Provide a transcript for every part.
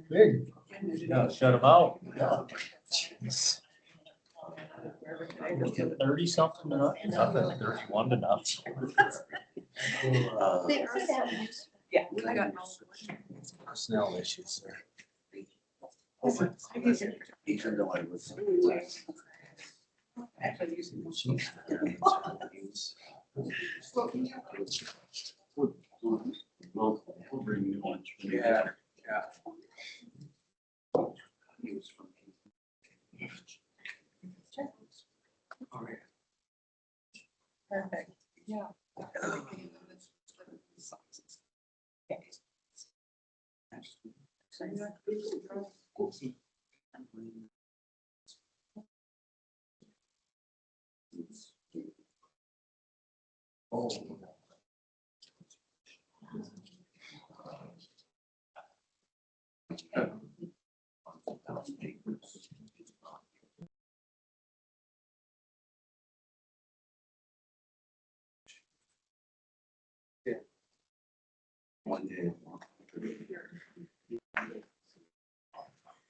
Big. Yeah, shut them out. Yeah. 30 something to nothing, 31 to nothing. Yeah. Personnel issues there. Even though I was. Actually, using. We'll bring new ones. Yeah. Perfect. Yeah. One day.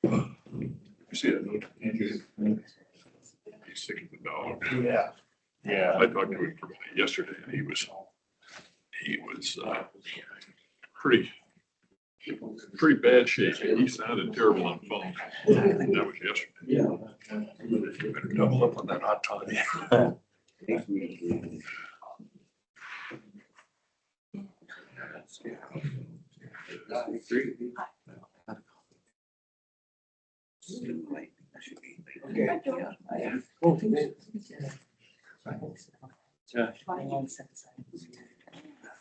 You see that note? He's sick of the dog. Yeah. Yeah. I talked to him yesterday and he was pretty bad shape. He sounded terrible on phone. That was yesterday. You better double up on that hot toddy.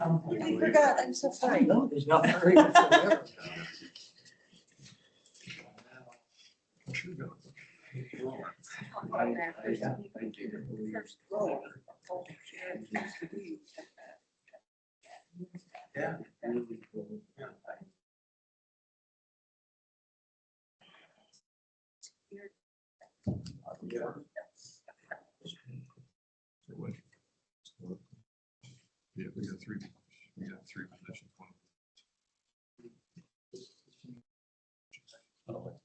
I forgot, I'm so sorry. No, there's nothing hurry whatsoever. Yeah. Yeah, we got three positions.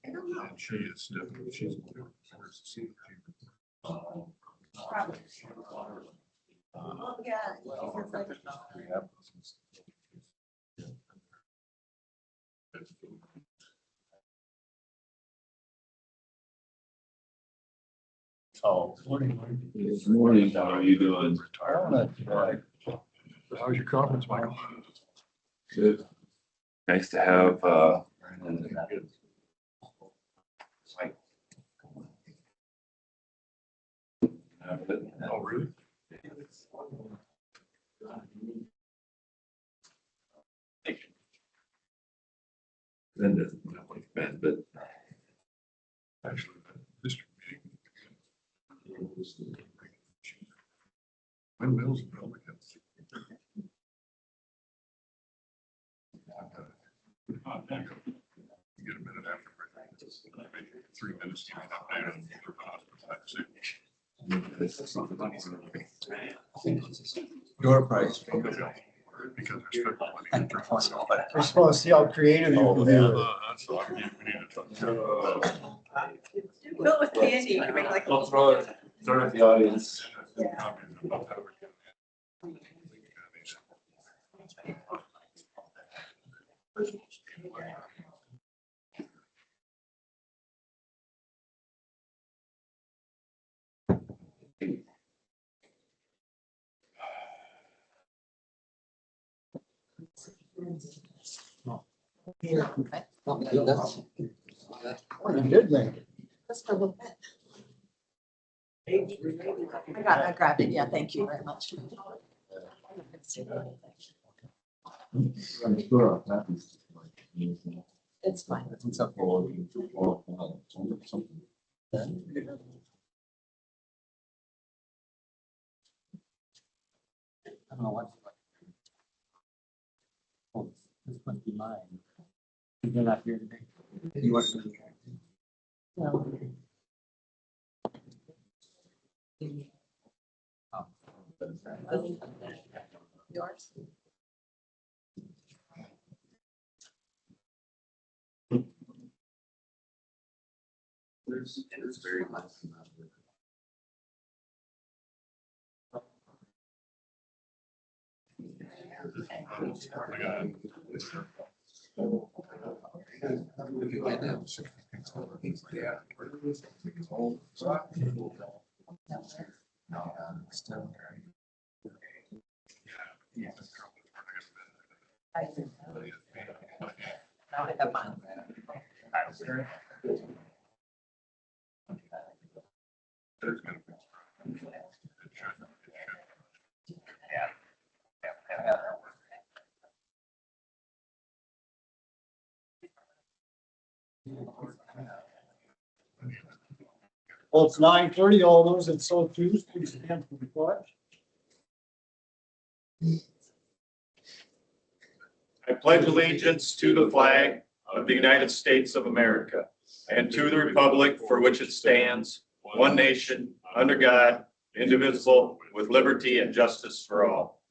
And she is definitely, she's. So. Good morning, how are you doing? How's your conference, Michael? Good. Nice to have, Oh, really? Ben doesn't look like Ben, but Actually, district meeting. Windmills and public health. You get a minute after. Maybe 3 minutes. To get an update on Your price. because there's federal money. We're supposed to see how creative you can be. That's what we need to talk. Go with candy, you can make like. I'll throw it at the audience. You did make it. Just for a little bit. I grabbed it, yeah, thank you very much. It's fine. I don't know what. Oh, this must be mine. You're not here today. You want to be. Yours? It's very much. Now I have mine. Well, it's 9:30. All those that so choose, please stand for the pledge. I pledge allegiance to the flag of the United States of America and to the republic for which it stands, one nation, under God, indivisible, with liberty and justice for all.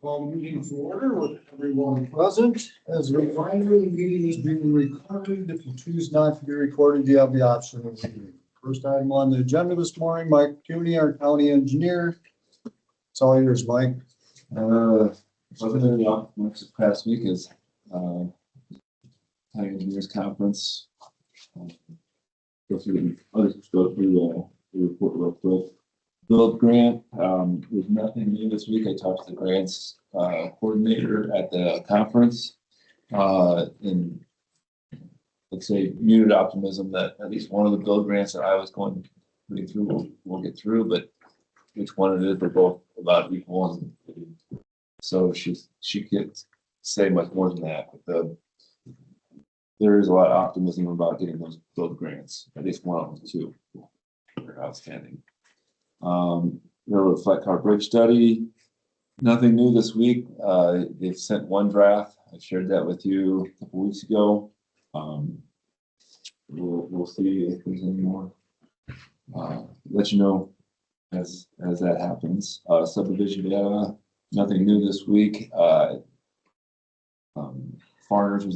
Call the meeting to order with everyone present. As a reminder, the meeting is being recorded. If you choose not to be recorded, you have the option of leaving. First item on the agenda this morning, Mike Kueny, our county engineer. It's all yours, Mike. Wasn't in the office much this past week is, county engineers conference. Go through, I'll just go through the report real quick. Build grant, there's nothing new this week. I talked to the grants coordinator at the conference. And let's say muted optimism that at least one of the build grants that I was putting through will get through, but which one it is, they're both about equal. So she can't say much more than that, but there is a lot of optimism about getting those build grants, at least one of them too. They're outstanding. Railroad flat car bridge study, nothing new this week. They've sent one draft. I shared that with you a couple weeks ago. We'll see if there's any more. Let you know as that happens. Subdivision data, nothing new this week. Farmers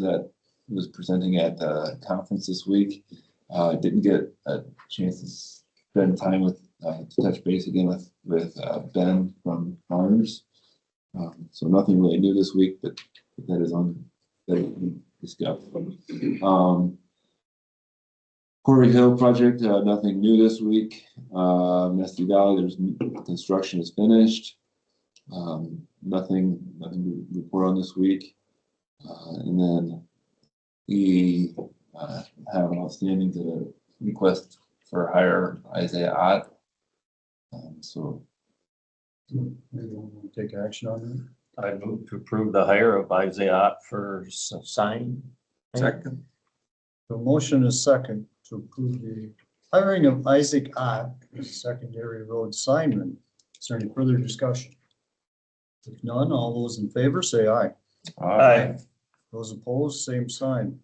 was presenting at the conference this week. Didn't get a chance to spend time with to touch base again with Ben from Farmers. So nothing really new this week, but that is on that we discussed. Quarry Hill project, nothing new this week. Nesty Valley, there's construction is finished. Nothing to report on this week. And then we have an outstanding to request for hire Isaiah Ott. So Take action on I move to approve the hire of Isaiah for sign. Second. The motion is second to approve the hiring of Isaac Ott as a secondary road signman. Is there any further discussion? If none, all those in favor say aye. Aye. Those opposed, same sign.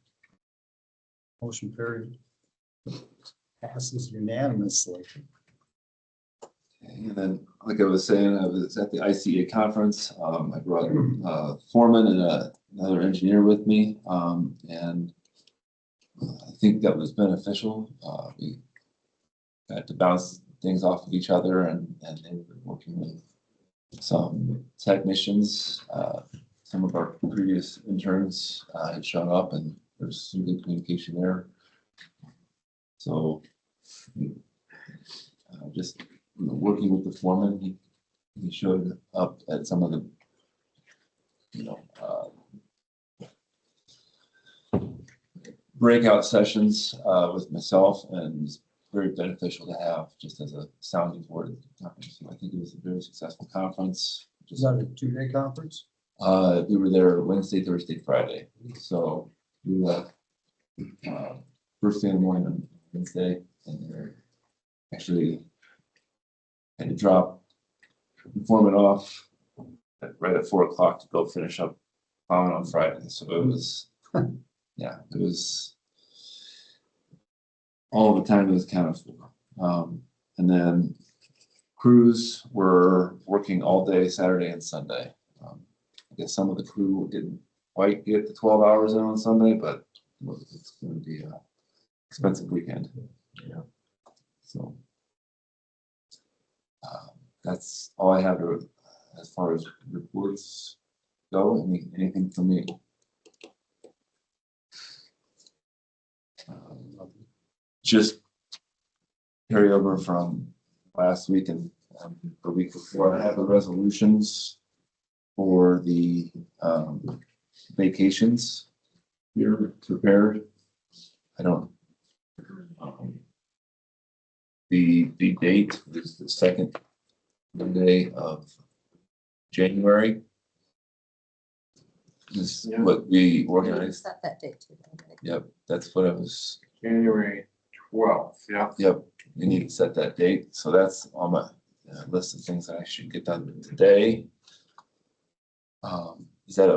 Motion carried. Passes unanimously. and then, like I was saying, I was at the ICA conference. I brought foreman and another engineer with me, and I think that was beneficial. We got to bounce things off of each other, and they were working with some technicians. Some of our previous interns had shown up, and there's some good communication there. So just working with the foreman, he showed up at some of the breakout sessions with myself, and it's very beneficial to have just as a sounding board at the time. So I think it was a very successful conference. Is that a 2-day conference? We were there Wednesday, Thursday, Friday. So we left first thing in the morning on Wednesday, and they're actually had to drop the foreman off right at 4 o'clock to go finish up on Friday. So it was, yeah, it was all the time it was counted for. And then crews were working all day Saturday and Sunday. I guess some of the crew didn't quite get the 12 hours in on Sunday, but it's going to be expensive weekend. So. That's all I have to, as far as reports go. Anything from me? Just carry over from last week and the week before. I have the resolutions for the vacations here prepared. I don't. The date is the second Monday of January. This is what we organized. Set that date too. Yep, that's what I was. January 12th, yeah. Yep, we need to set that date. So that's on my list of things that I should get done today. Is that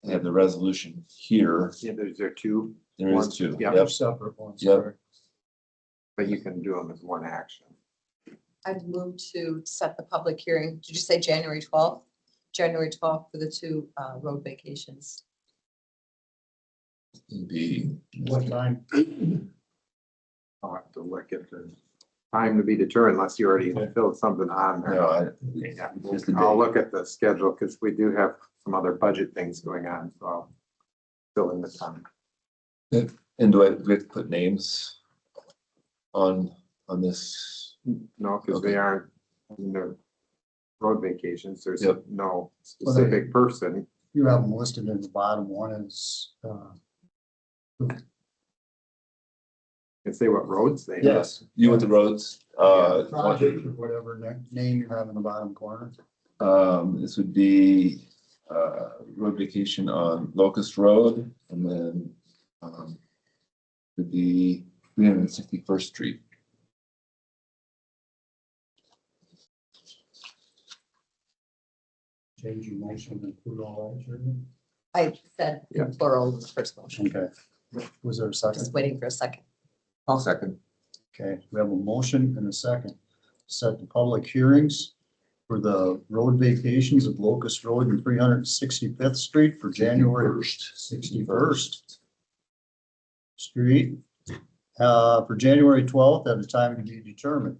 I have the resolution here. Yeah, there two, There is two. Yeah. Yep, Separate ones. Yep. correct? but you can do them as one action. I'd move to set the public hearing. Did you say January 12th? January 12th for the two road vacations. it'd be What time? I'll have to look at the time to be determined unless you already filled something on there. no, Yeah, just the I'll date. look at the schedule because we do have some other budget things going on, so I'll fill in the time. And do we have to put names on this? No, because Okay. they aren't in the road vacations. There's Yep. no specific person. You have them listed in the bottom. One is, Can say what roads they. are. yes, You with the roads, project or whatever name you have in the bottom corner. this would be, road vacation on Locust Road, and then, would be 361st Street. Change your motion and include all that, Jeremy? I said Yeah. plural in the first motion. Okay. Was there a second? Just waiting for a second. I'll second. Okay, we have a motion and a second. Set the public hearings for the road vacations of Locust Road and 365th Street for January 61st Street. For January 12th at a time to be determined.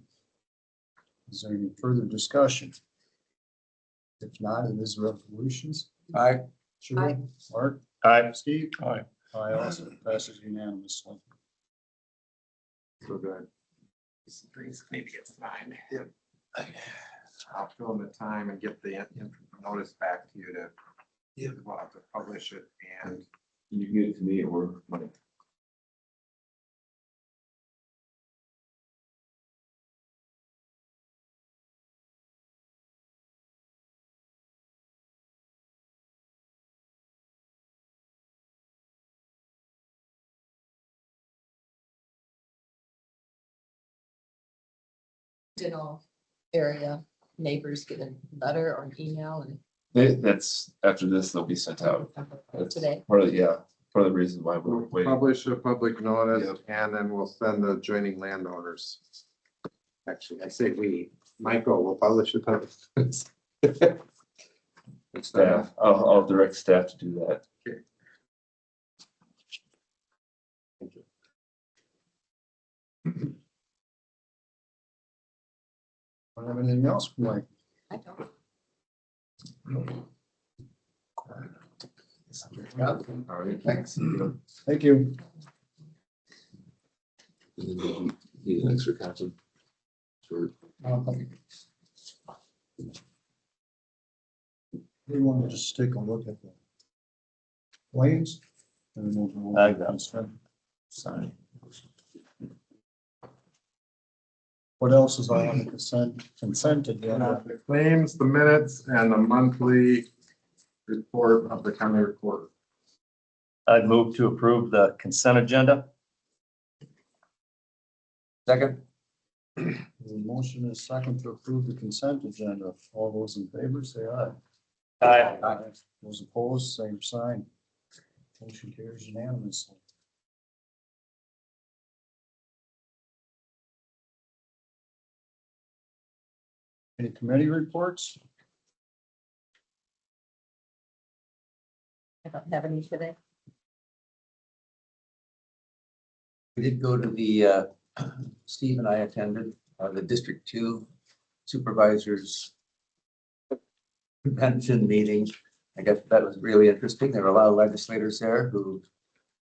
Is there any further discussion? If not, it is resolutions. Aye. Sure. Aye. Mark? Aye. Steve? Aye. Aye also passes unanimously. So good. Maybe it's fine. I'll fill in the time and get the notice back to you to. We'll have to publish it and You give it to me or Mike? General area neighbors get a letter or an email and That's, after this, they'll be sent out. That's today. part of, yeah, part of the reason why we're we'll waiting. publish a public notice and then we'll send the adjoining landowners. Actually, I say we, Michael will publish a public. notice. Staff, I'll direct staff to do that. Want to have anything else, Mike? I don't. All right, thanks. Thank you. Need an extra copy. Sure. We want to just take a look at the claims. I got Sign. What else is on the consent agenda? The claims, the minutes and the monthly report of the county recorder. I'd move to approve the consent agenda. Second. The motion is second to approve the consent agenda. All those in favor, say aye. Aye. Those opposed, same sign. Motion carries unanimously. Any committee reports? I don't have any today. We did go to the, Steve and I attended, the District Two Supervisors Convention meeting. I guess that was really interesting. There were a lot of legislators there who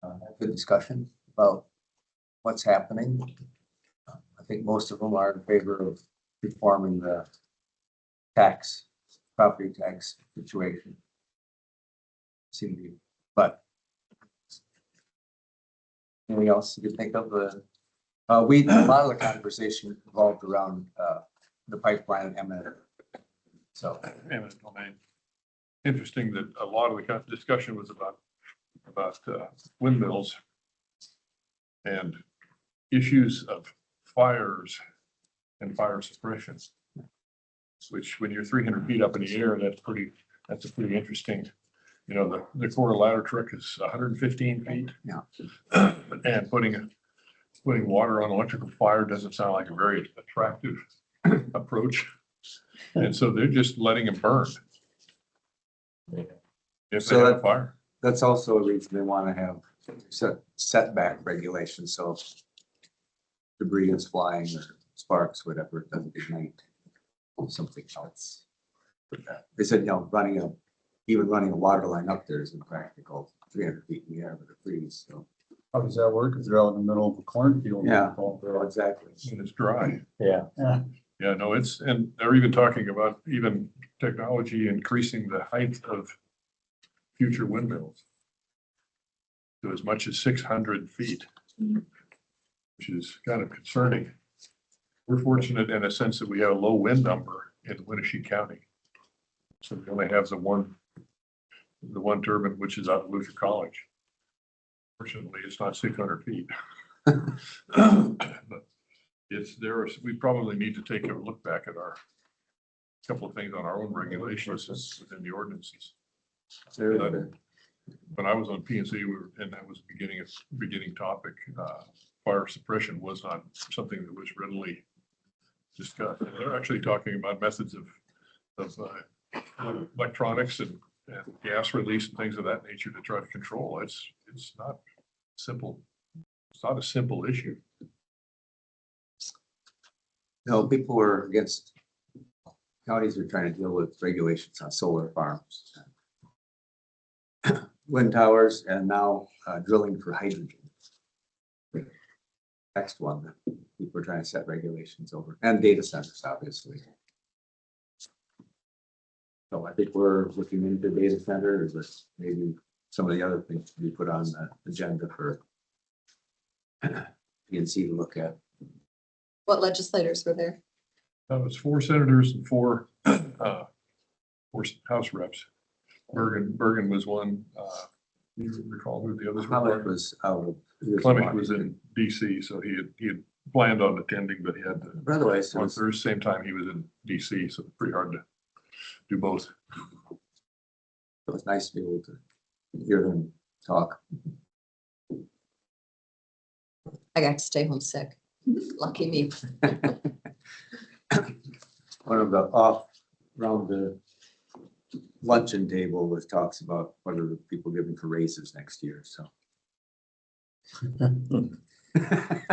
had good discussion about what's happening. I think most of them are in favor of reforming the property tax situation. Seem to be, but anything else you can think of? A lot of the conversation revolved around the pipeline and eminent. So, Eminent domain. Interesting that a lot of the discussion was about windmills and issues of fires and fire suppression, which when you're 300 feet up in the air, that's a pretty interesting, you know, the quarter ladder truck is 115 feet. Yeah. And putting water on electrical fire doesn't sound like a very attractive approach. And so they're just letting them burn. If they have a fire. that's also a reason they want to have setback regulations, so if debris is flying or sparks, whatever, it doesn't ignite something else. They said, you know, even running a water line up there is impractical, 300 feet in the air with a freeze, so. How does that work? If they're out in the middle of a cornfield? Yeah. Exactly. And it's dry. Yeah. Yeah, no, and they're even talking about even technology increasing the height of future windmills to as much as 600 feet, which is kind of concerning. We're fortunate in a sense that we have a low wind number in Winneshiek County. So we only have the one turbine, which is out of Luther College. Fortunately, it's not 600 feet. But it's there. We probably need to take a look back at our couple of things on our own regulations within the ordinances. When I was on P&C, and that was beginning topic, fire suppression was not something that was readily discussed. They're actually talking about methods of electronics and gas release and things of that nature to try to control. It's not simple. It's not a simple issue. No, people were against, counties are trying to deal with regulations on solar farms, wind towers, and now drilling for hydrogen. Next one that people are trying to set regulations over, and data centers, obviously. So I think we're looking into data centers, but maybe some of the other things to be put on the agenda for PNC to look at. What legislators were there? That was 4 senators and 4 House reps. Bergen was one. You recall who the others Clement were? was out of. Clement was in DC, so he had planned on attending, but he had to. Otherwise, On Thursday, same time he was in DC, so pretty hard to do both. it was nice to be able to hear them talk. I got to stay home sick. Lucky me. One of the around the luncheon table with talks about what are the people giving for raises next year, so.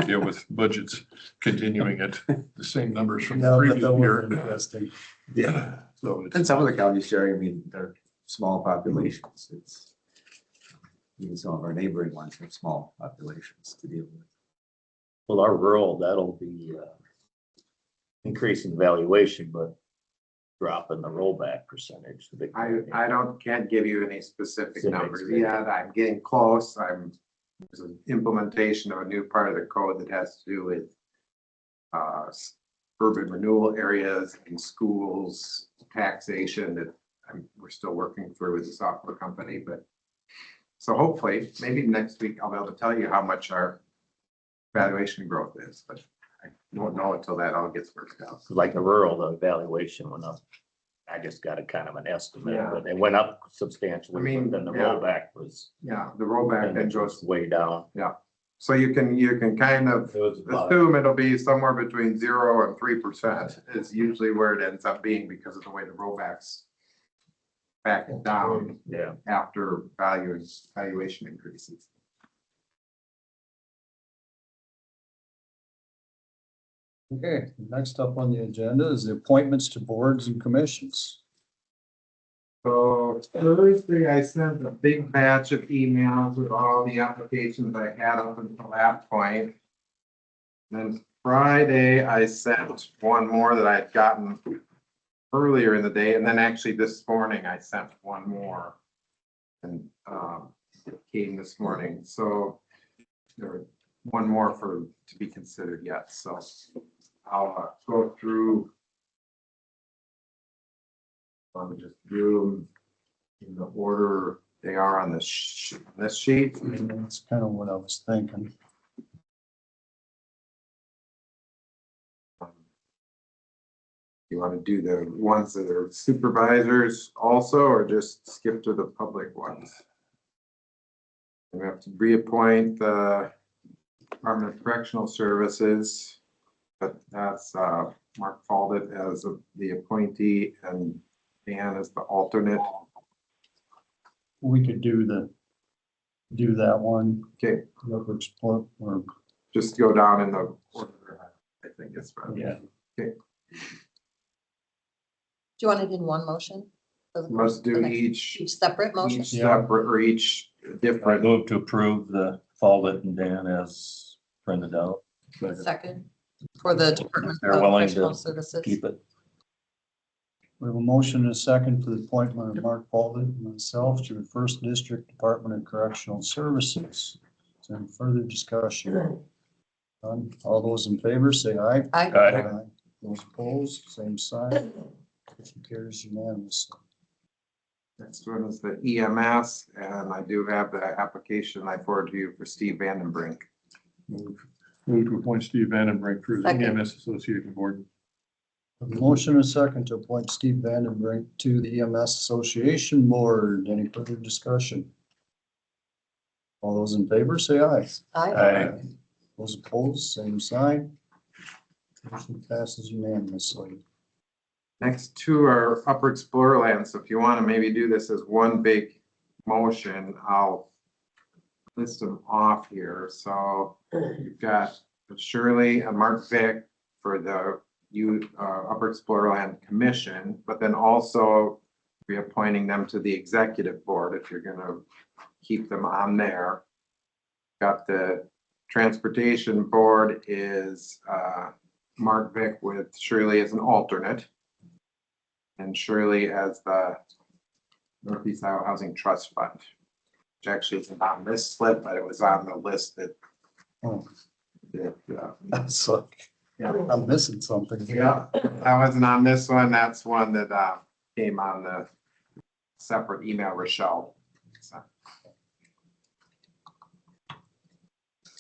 Yeah, with budgets continuing at the same numbers from the Yeah, but previous that was year. interesting. Yeah. So And it's, some of the counties share, I mean, they're small populations, it's. Even some of our neighboring ones have small populations to deal with. Well, our rural, that'll be increasing valuation, but dropping the rollback percentage. the big- Can't give you any specific Specifics, numbers maybe. yet. I'm getting close. There's an implementation of a new part of the code that has to do with urban renewal areas and schools, taxation that we're still working through with the software company, but so hopefully, maybe next week I'll be able to tell you how much our valuation growth is, but I won't know until that all gets worked out. Like the rural, the valuation went up. I just got a kind of an estimate, Yeah. but it went up substantially, I mean, but then the yeah. rollback was Yeah, the rollback then goes, way down. so you can kind of It was about, assume it'll be somewhere between 0 and 3% is usually where it ends up being because of the way the rollbacks back it down yeah. after valuation increases. Okay, next up on the agenda is the appointments to boards and commissions. So Thursday, I sent a big batch of emails with all the applications I had up until that point. Then Friday, I sent one more that I had gotten earlier in the day, and then actually this morning, I sent one more. And it came this morning, so there was one more to be considered yet, so I'll go through. I'll just do them in the order they are on this sheet. That's kind of what I was thinking. You want to do the ones that are supervisors also, or just skip to the public ones? We have to reappoint the Department of Correctional Services, but that's Mark Faldit as the appointee and Dan as the alternate. We could do that one. Okay, Whoever split or, just go down in the order. I think it's right. yeah. Okay, Do you want it in one motion? For the- let's do the next- each Each separate motion? separate or each I different. move to approve the Faldit and Dan as printed out. Second, for the Department They're of willing Professional to Services. Keep it. We have a motion and a second for the appointment of Mark Baldwin and myself to the First District Department of Correctional Services. Is there any further discussion? None. All those in favor say aye. Aye. Those opposed, same sign. Motion carries unanimously. Next one is the EMS, and I do have the application I forwarded to you for Steve Vandenbrink. Move to appoint Steve Vandenbrink for the Second. EMS Association Board. A motion and a second to appoint Steve Vandenbrink to the EMS Association Board. Any further discussion? All those in favor say aye. Aye. Those opposed, same sign. Motion passes unanimously. Next two are Upper Explorer Land, so if you want to maybe do this as one big motion, I'll list them off here. So you've got Shirley and Mark Vick for the Upper Explorer Land Commission, but then also reappointing them to the executive board if you're gonna keep them on there. Got the Transportation Board is Mark Vick with Shirley as an alternate. And Shirley as the Northeast Iowa Housing Trust Fund, which actually isn't on this slip, but it was on the list that. Oh. that So, yeah, I'm missing something. yeah, that wasn't on this one. That's one that came on the separate email, Rachelle. So,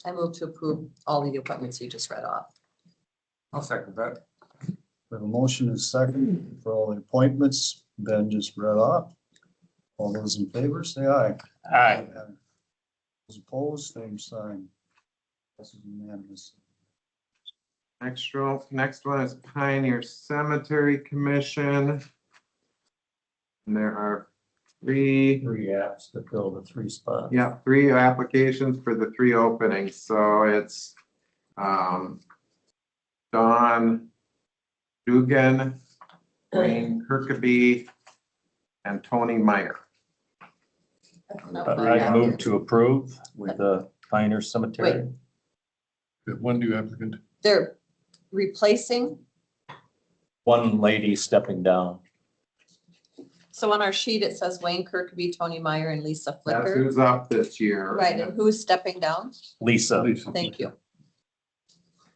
I move to approve all the appointments you just read off. I'll second that. We have a motion and a second for all the appointments Ben just read off. All those in favor, say aye. Aye. Those opposed, same sign. This is unanimous. next one is Pioneer Cemetery Commission. And there are three apps to fill the 3 spots. Yeah, 3 applications for the 3 openings, so it's Don Dugan, Wayne Kirkby, and Tony Meyer. I move to approve with the Pioneer Cemetery. We have one new applicant. They're replacing, One lady stepping down. so on our sheet, it says Wayne Kirkby, Tony Meyer, and Lisa That's Flicker. who's up this year. Right, and who's stepping down? Lisa. Thank you.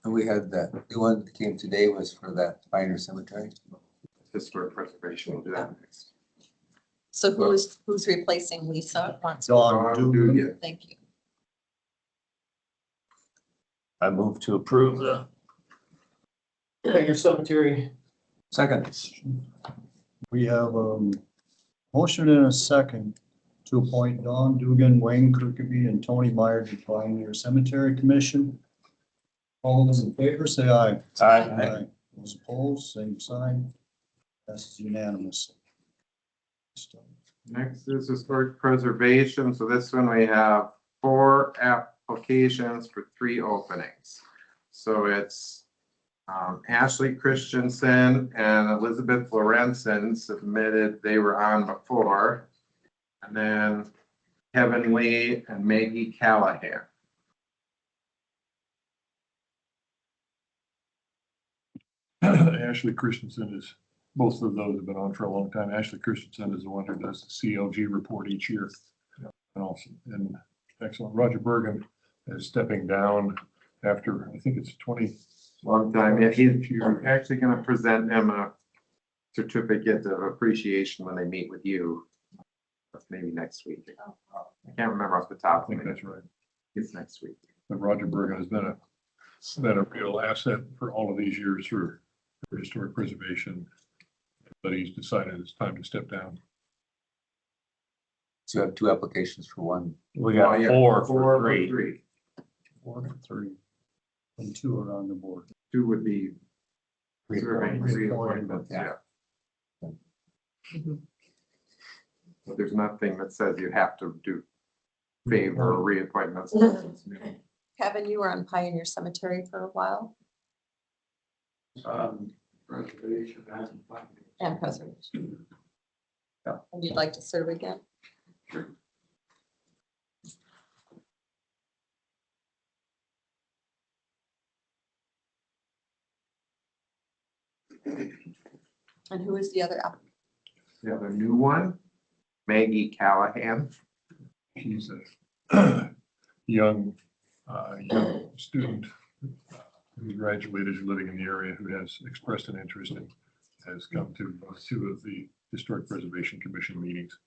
And we had that, the one that came today was for that Pioneer Cemetery. Historic preservation, we'll do that next. So who's replacing Lisa? Dawn Dugan. Thank you. I move to approve the Pioneer Cemetery. Second. We have a motion and a second to appoint Dawn Dugan, Wayne Kirkby, and Tony Meyer to Pioneer Cemetery Commission. All those in favor, say aye. Aye. Those opposed, same sign. Passes unanimously. Next is historic preservation, so this one we have 4 applications for 3 openings. So it's Ashley Christensen and Elizabeth Lorenzen submitted, they were on before. And then Kevin Lee and Maggie Callahan. Ashley Christensen is, both of those have been on for a long time. Ashley Christensen is the one who does the CLG report each year. And also, and excellent. Roger Bergen is stepping down after, I think it's 20. Long time. Yeah, he's actually gonna present him a certificate of appreciation when they meet with you. Maybe next week. I can't remember off the top I of think my head. that's right. It's next week. But Roger Bergen has been a real asset for all of these years for historic preservation. But he's decided it's time to step down. So you have two applications for one. We Oh, got yeah, four for for three. three. 1 and 3. And 2 are on the board. Two would be serving Reappointment. reappointments, yeah. Mhm. But there's nothing that says you have to do favor or reappointments. Kevin, you were on Pioneer Cemetery for a while Preservation and preservation. Yeah. And you'd like to serve again? And who is the other applicant? The other new one, Maggie Callahan. She's a young student who graduated, living in the area, who has expressed an interest and has come to two of the Historic Preservation Commission meetings.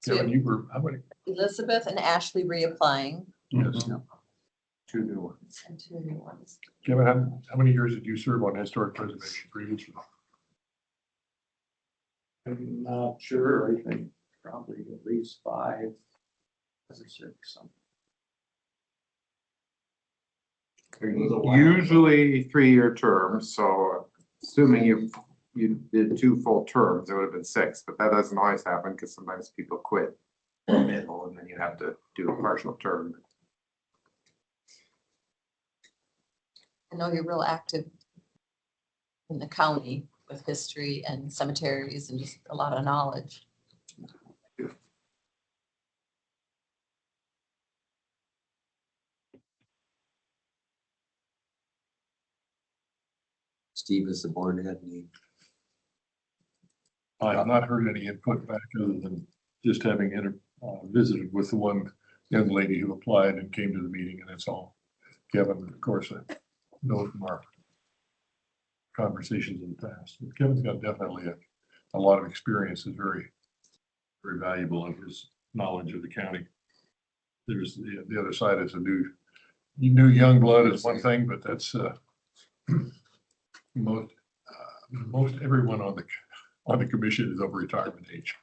So Kevin, you were, how many? Elizabeth and Ashley reapplying Yes. Two new ones. and two new ones. Kevin, how many years did you serve on historic preservation previously? I'm not sure, I think probably at least 5 or 6, something. They're usually 3-year terms, so assuming you did 2 full terms, it would have been 6, but that doesn't always happen because sometimes people quit in the middle and then you have to do a partial term. I know you're real active in the county with history and cemeteries and just a lot of knowledge. Steve is the board head. And I have not heard any input back other than just having visited with the one young lady who applied and came to the meeting, and that's all. Kevin, of course, I know from our conversations in the past. Kevin's got definitely a lot of experience, is very, very valuable in his knowledge of the county. There's the other side is a new young blood is one thing, but that's most everyone on the commission is over retirement age,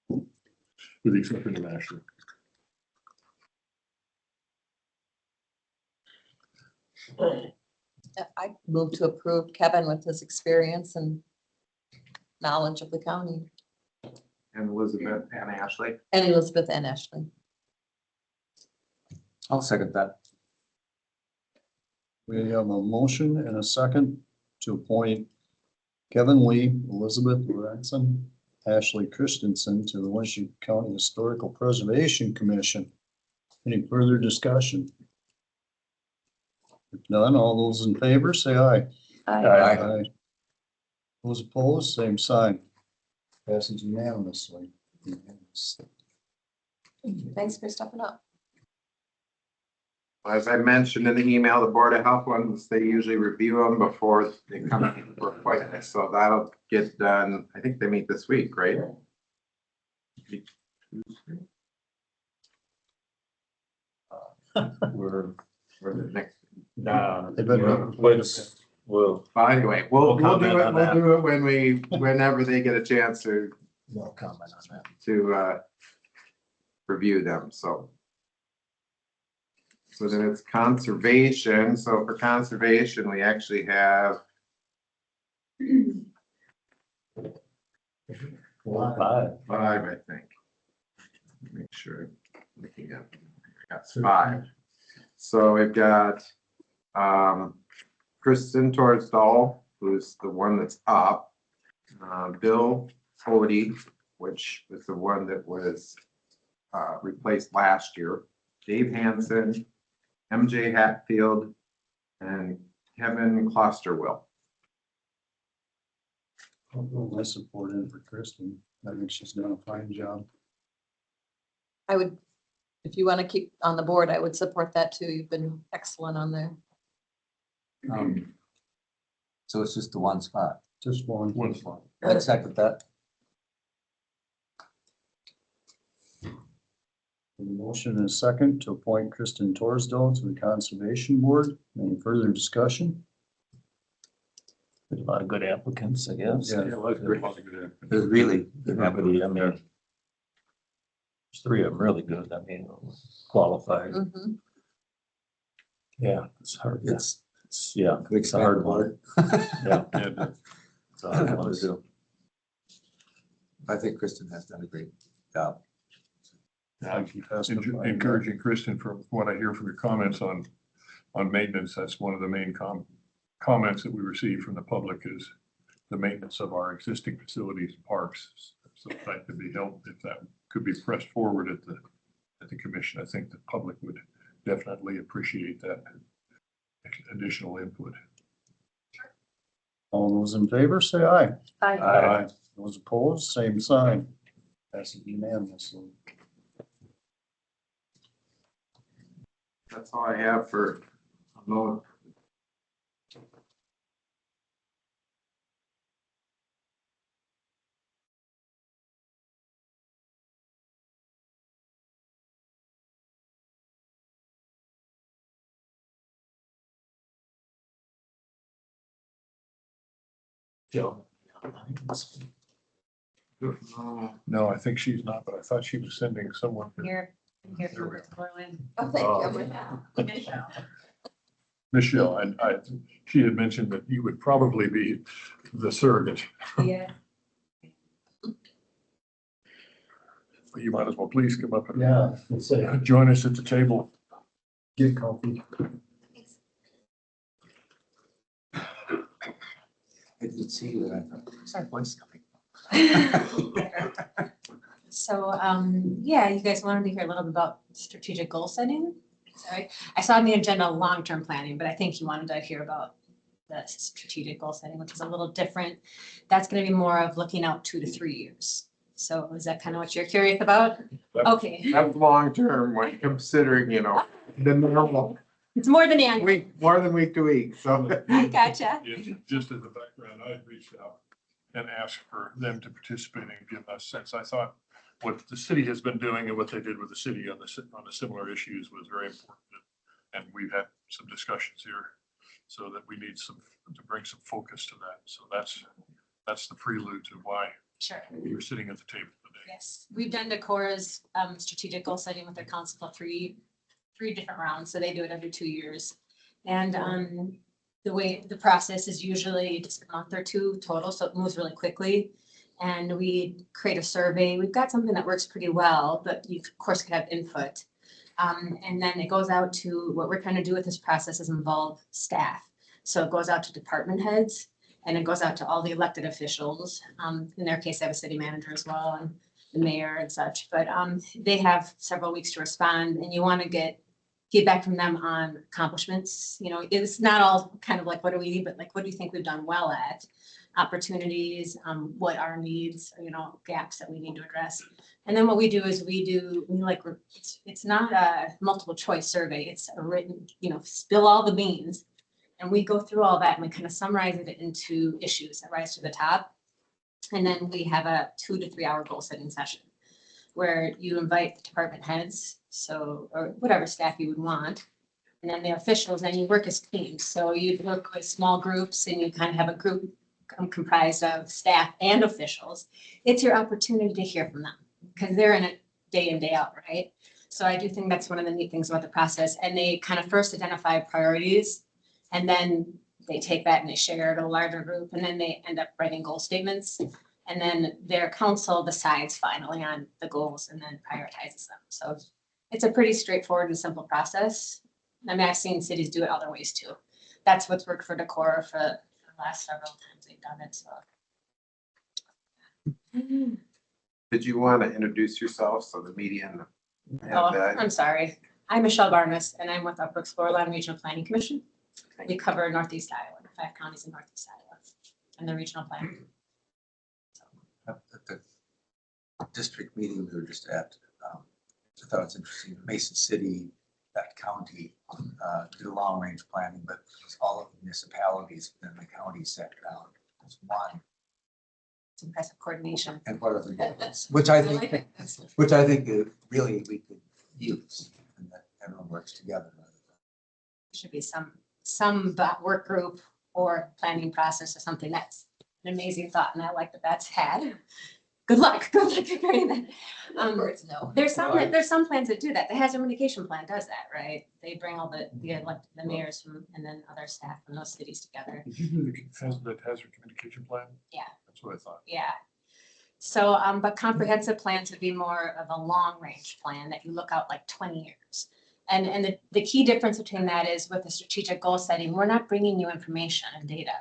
with the exception of Ashley. I move to approve Kevin with his experience and knowledge of the county, And Elizabeth and Ashley. and Elizabeth and Ashley. I'll second that. We have a motion and a second to appoint Kevin Lee, Elizabeth Lorenzen, Ashley Christensen to the Winneshiek County Historical Preservation Commission. Any further discussion? If none, all those in favor, say aye. Aye. Those opposed, same sign. Passes unanimously. Thanks for stepping up. As I mentioned in the email, the Board of Health ones, they usually review them before they come in for appointment. So that'll get done. I think they meet this week, right? We're Or the next. They've been- well, Well, anyway, we'll do comment it. on We'll that. do it whenever they get a chance to No comment on that. review them, so. So then it's conservation, so for conservation, we actually have 5. 5, I think. Make sure, I'm looking at That's 5. So we've got Kristen Torsdahl, who's the one that's up. Bill Cody, which was the one that was replaced last year. Dave Hansen, MJ Hatfield, and Kevin Klosterwill. I'll put my support in for Kristen. I think she's done a fine job. I would, if you want to keep on the board, I would support that too. You've been excellent on there. So it's just the one spot. Just one. One spot. I'd second that. The motion is second to appoint Kristen Torsdahl to the Conservation Board. Any further discussion? A lot of good applicants, I guess. Yeah. Yeah, that's great. Lots of good It was really good. Everybody, I mean, there's 3 of them really good. I mean, qualified. Mhm. Yeah, it's hard. It's Yeah, it's a hard one. Yeah. Yeah, It's a hard one to do. I think Kristen has done a great job. Encouraging Kristen, from what I hear from your comments on maintenance, that's one of the main comments that we receive from the public is the maintenance of our existing facilities and parks. So that could be helped if that could be pressed forward at the commission. I think the public would definitely appreciate that additional input. All those in favor, say aye. Aye. Those opposed, same sign. Passes unanimously. That's all I have for a moment. Joe. No, I think she's not, but I thought she was sending someone. Here, here There we for Berlin. Oh, thank you. Michelle, and she had mentioned that you would probably be the surrogate, Yeah. but you might as well please come up and Yeah, let's say, join us at the table. get comfy. I did see you and I thought, where's that voice coming? So, yeah, you guys wanted to hear a little bit about strategic goal setting. Sorry, I saw on the agenda long-term planning, but I think you wanted to hear about the strategic goal setting, which is a little different. That's going to be more of looking out 2 to 3 years. So is that kind of what you're curious about? Okay, That's long-term when considering, the normal it's more than annual. more than week to week, so. Gotcha. Just as a background, I reached out and asked for them to participate and give us sense. I thought what the city has been doing and what they did with the city on the similar issues was very important. And we've had some discussions here so that we need to bring some focus to that. So that's the prelude to why Sure. you're sitting at the table today. Yes, we've done Decora's strategic goal setting with their council for three different rounds, so they do it every 2 years. And the way the process is usually just a month or 2 total, so it moves really quickly. And we create a survey. We've got something that works pretty well, but you of course could have input. And then it goes out to, what we're trying to do with this process is involve staff. So it goes out to department heads and it goes out to all the elected officials. In their case, they have a city manager as well and the mayor and such, but they have several weeks to respond and you want to get feedback from them on accomplishments. It's not all kind of like, what do we need, but like, what do you think we've done well at? Opportunities, what are needs, gaps that we need to address. And then what we do is it's not a multiple choice survey. It's a written, spill all the beans. And we go through all that and we kind of summarize it into issues that rise to the top. And then we have a 2 to 3 hour goal setting session where you invite the department heads, or whatever staff you would want. And then the officials, and you work as teams. So you work with small groups and you kind of have a group comprised of staff and officials. It's your opportunity to hear from them because they're in it day in, day out, right? So I do think that's one of the neat things about the process. And they kind of first identify priorities and then they take that and they share it to a larger group and then they end up writing goal statements. And then their council decides finally on the goals and then prioritizes them. So It's a pretty straightforward and simple process. I mean, I've seen cities do it other ways too. That's what's worked for Decorah for the last several times they've done it, so. Did you want to introduce yourself so the media and Oh, that? I'm sorry. I'm Michelle Barnes and I'm with Upper Explorerland Regional Planning Commission. We cover Northeast Iowa, 5 counties in Northeast Iowa and the regional plan. At the district meeting we were just at, I thought it was interesting, Mason City, that county, did a long range planning, but all of the municipalities within the county sat down as one. It's impressive coordination. And what are the goals? Which I think really we could use, and that everyone works together. Should be some work group or planning process or something. That's an amazing thought, and I like that that's had. Good luck figuring that. Words, no. There's some plans that do that. The hazard mitigation plan does that, right? They bring all the mayors from, and then other staff from those cities together. Did you do the hazard communication plan? Yeah. That's what I thought. Yeah. So, but comprehensive plans would be more of a long range plan that you look out like 20 years. And the key difference between that is with the strategic goal setting, we're not bringing you information and data.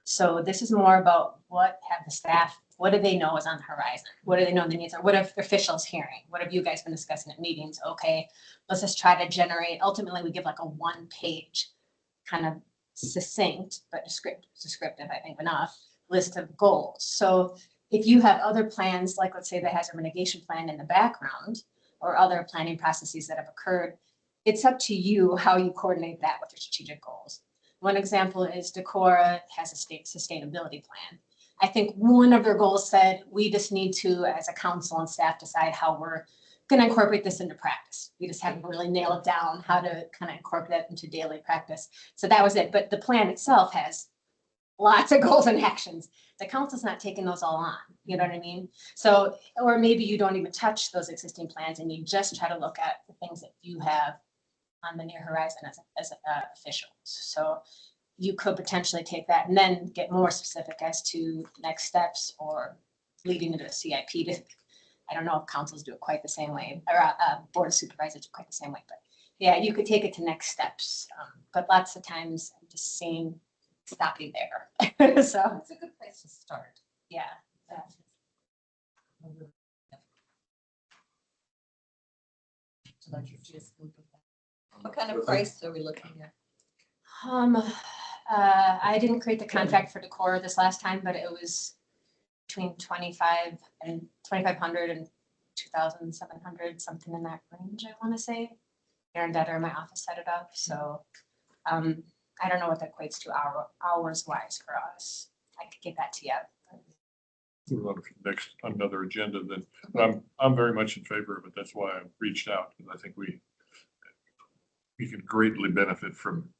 So this is more about what have the staff, what do they know is on the horizon? What do they know the needs are? What have officials hearing? What have you guys been discussing at meetings? Okay, let's just try to generate, ultimately we give like a 1-page kind of succinct, but descriptive, I think enough, list of goals. So if you have other plans, like let's say the hazard mitigation plan in the background or other planning processes that have occurred, it's up to you how you coordinate that with your strategic goals. One example is Decorah has a state sustainability plan. I think one of their goals said, we just need to, as a council and staff, decide how we're going to incorporate this into practice. We just haven't really nailed down how to kind of incorporate that into daily practice. So that was it. But the plan itself has lots of goals and actions. The council's not taking those all on. You know what I mean? So, or maybe you don't even touch those existing plans and you just try to look at the things that you have on the near horizon as officials. So you could potentially take that and then get more specific as to next steps or leading into a CIP. I don't know if councils do it quite the same way, or board of supervisors do it quite the same way, but yeah, you could take it to next steps. But lots of times I'm just stopping there. So It's a good place to start. yeah. So that you just move with that. What kind of price are we looking at? I didn't create the contract for Decorah this last time, but it was between 2,500 and 2,700, something in that range, I want to say. Aaron Detter in my office set it up, so I don't know what that equates to hours wise for us. I could get that to you. We're on next, another agenda then, but I'm very much in favor of it. That's why I reached out, because I think we can greatly benefit from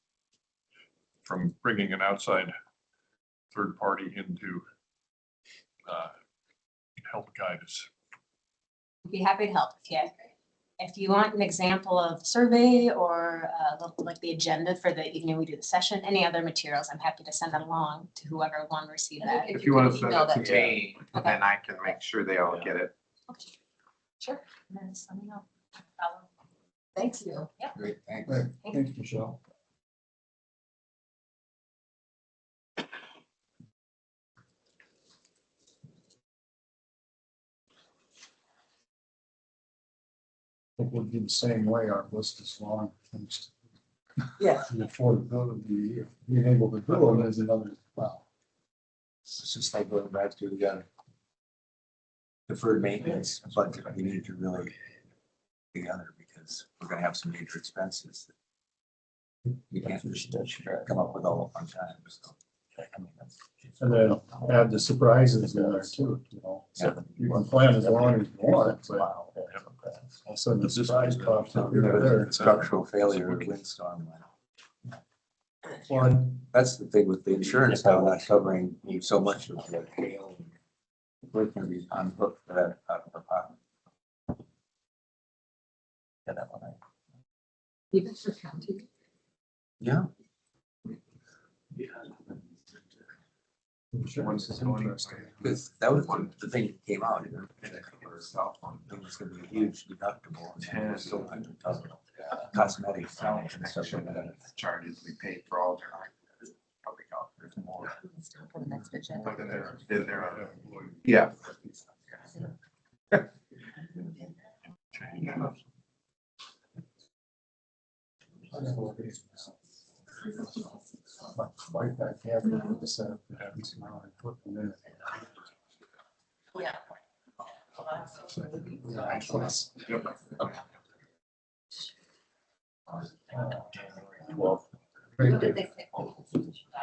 bringing an outside third party into help guide us. I'd be happy to help if you want an example of survey or like the agenda for the evening we do the session, any other materials, I'm happy to send that along to whoever want to receive that. If you want to could send email it that to me, then I can make sure they all get it. Okay. Sure. Then just let me know. Thanks you. Great, thanks. Right, thanks, Michelle. I think we'll be the same way. Our list is long. Yeah. The affordability, being able to do them is another, wow. It's just like going back to the deferred maintenance budget. We need to really together because we're gonna have some major expenses. You can't just come up with all at one time. So, I mean, And then add the surprises in there too, you know. So you can plan as long as you want, but all of a sudden the surprise pops up here or there. structural failure or windstorm. Well, That's the thing with the insurance, how not covering so much of the hail. We're gonna be on hook for that out of our pocket. Yeah, that one. Even for county. Yeah. Once it's going. Because that was the thing that came out. It was gonna be a huge deductible. And it's still under cosmetic sounds and stuff like that. Charges we paid for all their. Public health, there's more. For the next agenda. But then there are. Yeah. Right back after the set. Now I put them in. Yeah. Well,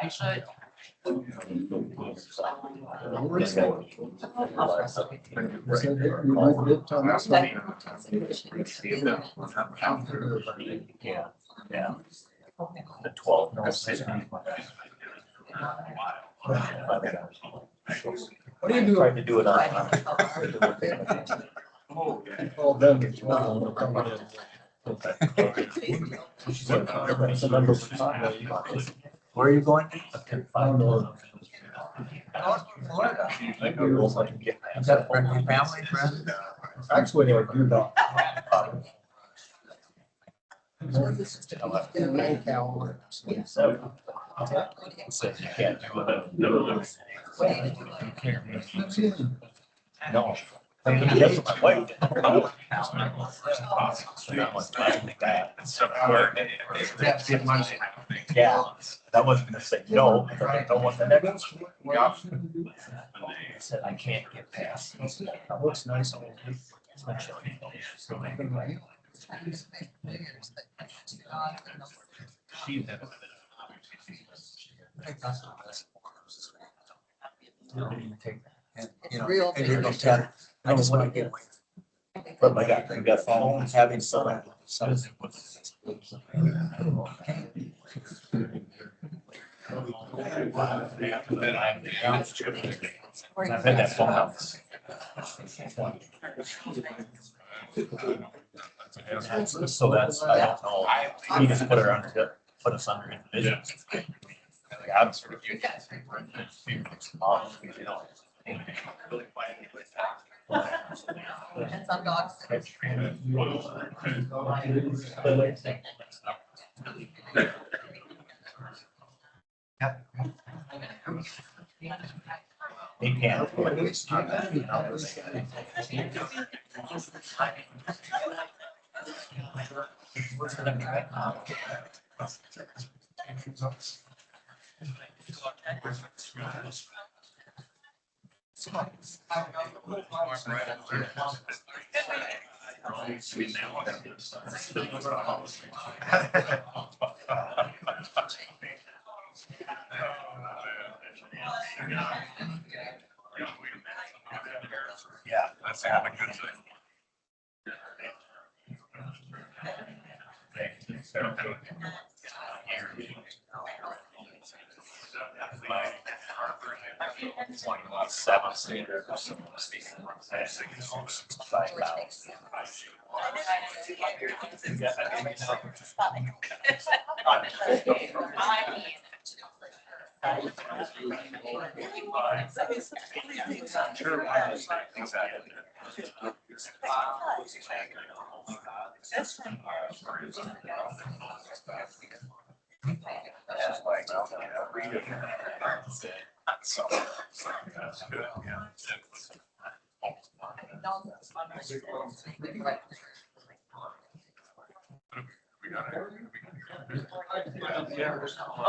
I should. yeah, yeah. The 12. What do you do? Tried to do it on. Oh, then it's well, coming in. Where are you going? I don't know. Is that a friend, family friend? Actually, I do not. Says you can't do it. No. That's my wife. Yeah, that wasn't gonna say no, because I don't want the next. I said, I can't get past. That looks nice. You know, Real and you're gonna big. tell, I just wanna get away. But I got phone, having some. I've had that phone house. So that's, I don't know, he just put her under, put us under individuals. I'm sort of. And some dogs. He can't. Yeah, that's a good thing. Seven seater.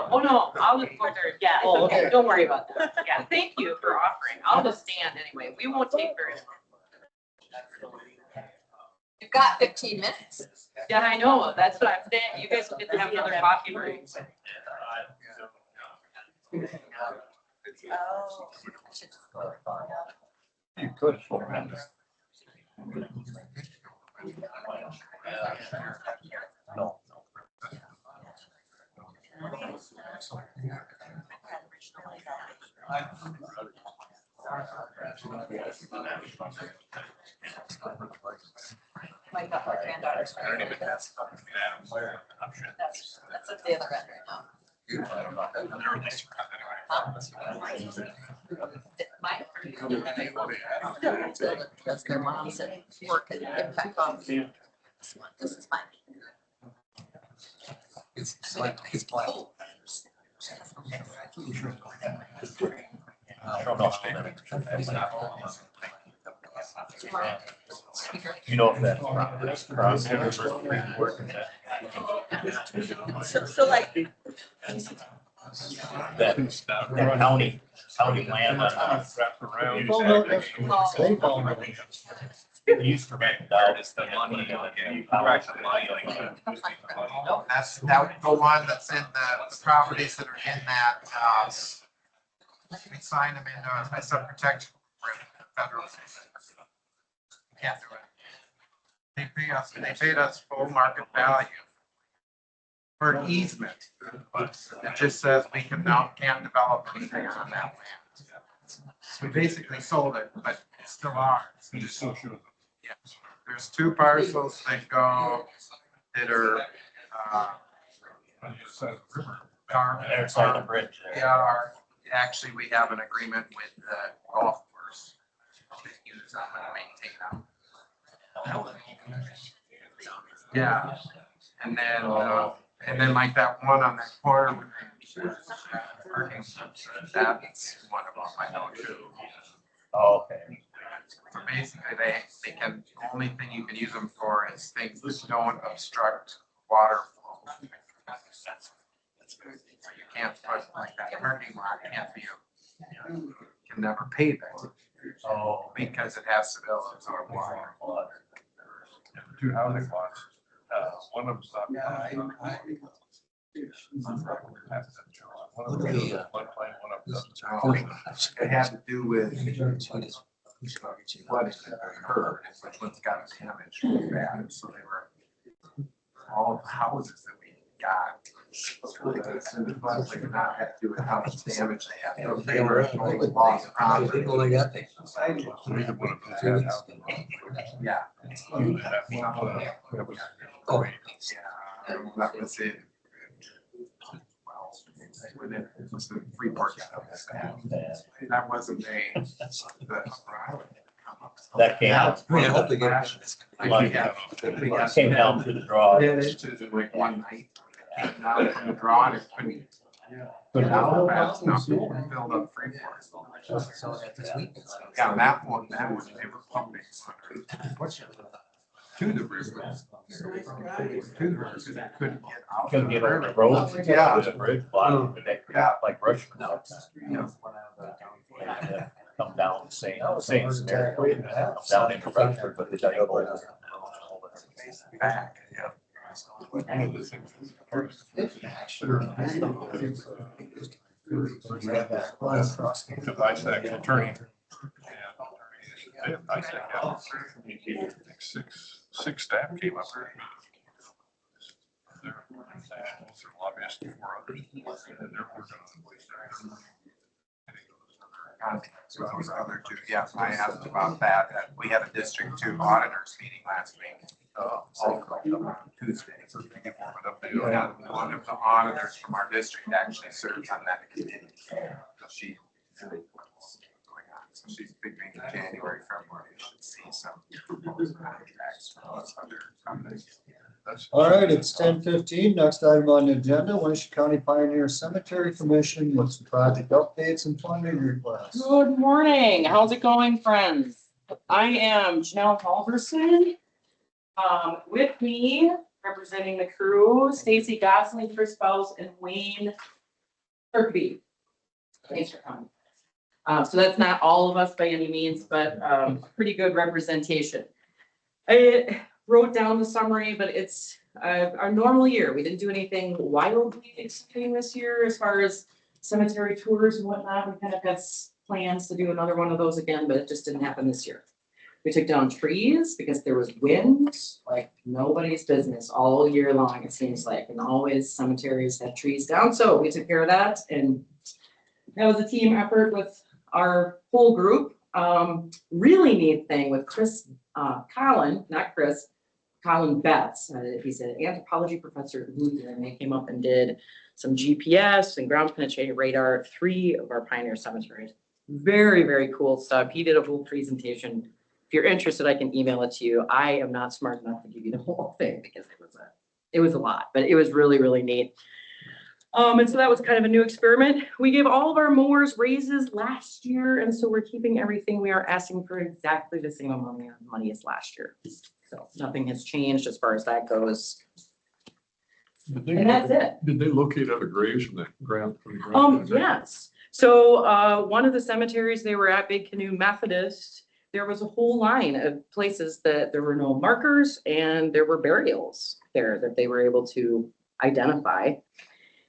Oh, no, I'll just go there. Yeah, it's okay. Don't worry about that. Yeah, thank you for offering. I'll just stand anyway. We won't take very long. You've got 15 minutes. Yeah, I know. That's what I'm saying. You guys will get to have another coffee break. You could. No. My granddaughter's. That's at the other end right now. That's their moms at work and impact on. This is mine. I don't know. You know if that's cross. So like, That county land on. Wrapped around. Oh, no, that's- they found it. They used to rent out the money. That's, that the one that's in the properties that are in that, we sign them into a sub-protection federal. Can't do it. They paid us full market value for an easement. It just says we can't develop anything on that land. We basically sold it, but it's still ours. Yeah. There's two parcels that go, that are, There's on the bridge there. actually, we have an agreement with the golf course. To use them and maintain them. Yeah, and then like that one on that corner. That's one of them I know too. Oh, okay. So basically, they can, the only thing you can use them for is things that don't obstruct water flow. So you can't put like that parking lot can't be, you can never pave it. Oh. Because it has to absorb water. Two housing lots, one of them's up. One of them's floodplain, one of them's. It had to do with what occurred, which one's got damaged really bad, so they were, all the houses that we got. Did not have to do with how much damage they had. They were lost property. Yeah. Oh. Yeah, that was it. Well, it was the Freeport. That wasn't That came out. Came down to the draw. Yeah, it's just like one night. Came down from the draw and it couldn't. Get out fast enough, it filled up Freeport. Yeah, that one, they were pumping. To the river. To the river, because they couldn't get out. Couldn't get over the road. Yeah. The bridge block, they like rush. Come down, same scenario. Down in Bradford, but they don't go. Back, yeah. One of the things. The BISAC attorney. They have BISAC, six staff came up there. They're lobbyists for others. And they're working on. So those other two, yeah, I asked about that. We had a District 2 auditors meeting last week. On Tuesday. So they get more of an We update. had one of the auditors from our district actually serves on that committee. So she, going on. So she's figuring in January, February, you should see some proposed contracts from those other companies. All right, it's 10:15. Next item on the agenda, Winneshiek County Pioneer Cemetery Commission with some project updates and funding requests. good morning. How's it going, friends? I am Janelle Halverson. With me, representing the crew, Stacy Gosling, Chris Bowes, and Wayne Kirkby. Thanks for coming. So that's not all of us by any means, but a pretty good representation. I wrote down the summary, but it's our normal year. We didn't do anything wildly exciting this year as far as cemetery tours and whatnot. We kind of got plans to do another one of those again, but it just didn't happen this year. We took down trees because there was wind like nobody's business all year long, it seems like, and always cemeteries had trees down. So we took care of that, and that was a team effort with our whole group. Really neat thing with Chris Colin Betts. He's an anthropology professor at Luther, and they came up and did some GPS and ground penetrating radar, 3 of our pioneer cemeteries. Very, very cool stuff. He did a whole presentation. If you're interested, I can email it to you. I am not smart enough to give you the whole thing because it was a lot, but it was really, really neat. And so that was kind of a new experiment. We gave all of our mowers raises last year, and so we're keeping everything. We are asking for exactly the same amount of money as last year. So nothing has changed as far as that goes. And that's it. Did they locate other graves from the ground? Yes. So, one of the cemeteries, they were at Big Canoe Methodist. There was a whole line of places that there were no markers and there were burials there that they were able to identify.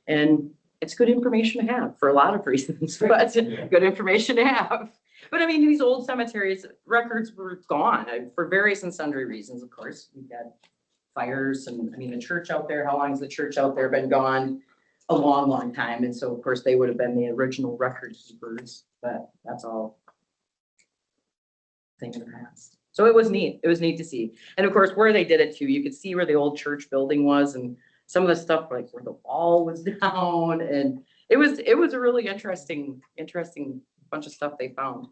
And it's good information to have for a lot of reasons, but good information to have. But I mean, these old cemeteries, records were gone for various and sundry reasons, of course. We've got fires and, I mean, the church out there, how long has the church out there been gone? A long, long time. And so, of course, they would have been the original record keepers, but that's all thing in the past. So it was neat. It was neat to see. And of course, where they did it too, you could see where the old church building was and some of the stuff like where the wall was down. And it was a really interesting bunch of stuff they found.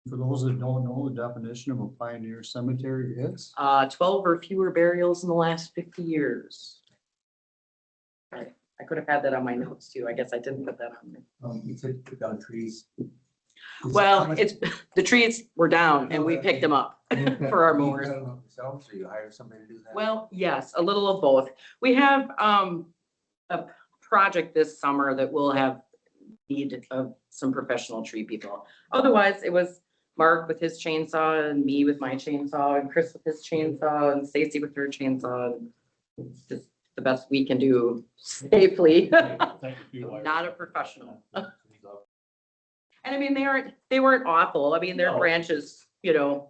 For those that don't know, the definition of a pioneer cemetery is? 12 or fewer burials in the last 50 years. Right. I could have had that on my notes too. I guess I didn't put that on there. You said put down trees. Well, it's, the trees were down and we picked them up for our mowers. Yourselves, or you hire somebody to do that? Well, yes, a little of both. We have a project this summer that will have need of some professional tree people. Otherwise, it was Mark with his chainsaw and me with my chainsaw and Chris with his chainsaw and Stacy with her chainsaw. It's just the best we can do safely. Not a professional. And I mean, they weren't awful. I mean, their No. branches, you know,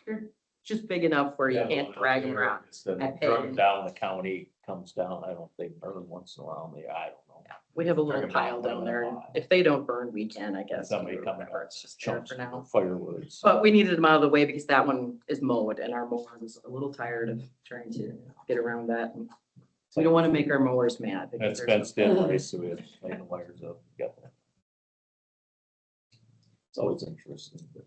they're just big enough where you can't drag them around. at Drug pay. down, the county comes down, I don't think burn once in a while, maybe, I don't know. We have a little Drag 'em pile down down there. there. And if they don't burn, we can, I guess. Somebody or coming whatever. out, It's just there chunks for now. of firewood. But we needed them out of the way because that one is mowed and our mower was a little tired of trying to get around that. And we don't want to make our mowers mad. because That's there's fenced no- in, right, so we have to lay the wires up, got that. It's always interesting, but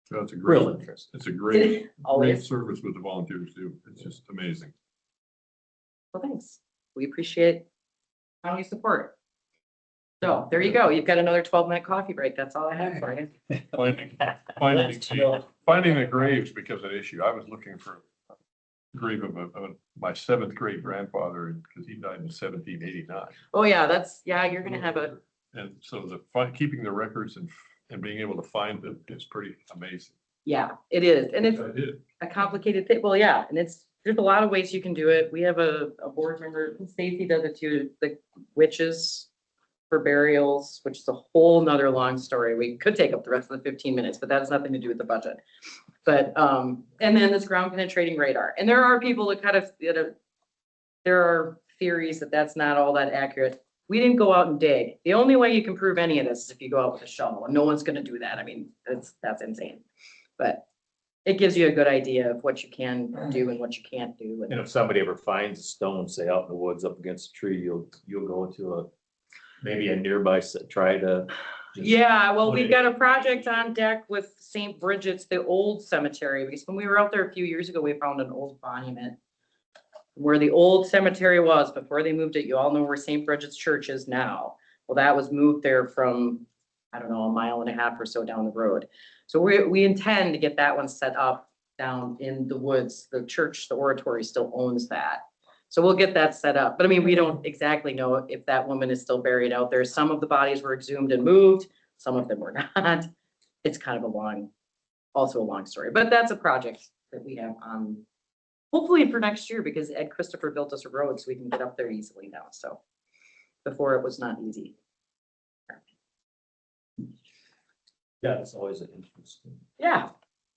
So it's a real great, interesting. it's a great Always. service with the volunteers do. It's just amazing. Well, thanks. We appreciate how you support. So there you go. You've got another 12-minute coffee break. That's all I have for you. Finding the graves becomes an issue. I was looking for a grave of my 7th grade grandfather because he died in 1789. Oh, yeah, you're gonna have a, And so keeping the records and being able to find them is pretty amazing. yeah, it is. And it's I did. a complicated thing. Well, yeah, and there's a lot of ways you can do it. We have a board member, Stacy does it too, the witches for burials, which is a whole nother long story. We could take up the rest of the 15 minutes, but that has nothing to do with the budget. But, and then this ground penetrating radar. And there are people that kind of, there are theories that that's not all that accurate. We didn't go out and dig. The only way you can prove any of this is if you go out with a shovel, and no one's gonna do that. I mean, that's insane. But it gives you a good idea of what you can do and what you can't do. And if somebody ever finds a stone, say out in the woods up against a tree, you'll go to maybe a nearby, try to. just- Yeah, well, we've got a project on deck with St. Bridget's, the old cemetery, because when we were out there a few years ago, we found an old monument where the old cemetery was before they moved it. You all know where St. Bridget's Church is now. Well, that was moved there from, I don't know, a mile and a half or so down the road. So we intend to get that one set up down in the woods. The church, the oratory still owns that. So we'll get that set up. But I mean, we don't exactly know if that woman is still buried out there. Some of the bodies were exhumed and moved. Some of them were not. It's kind of also a long story, but that's a project that we have hopefully for next year, because Ed Christopher built us a road so we can get up there easily now. So before it was not easy. Yeah, it's always an interesting, Yeah,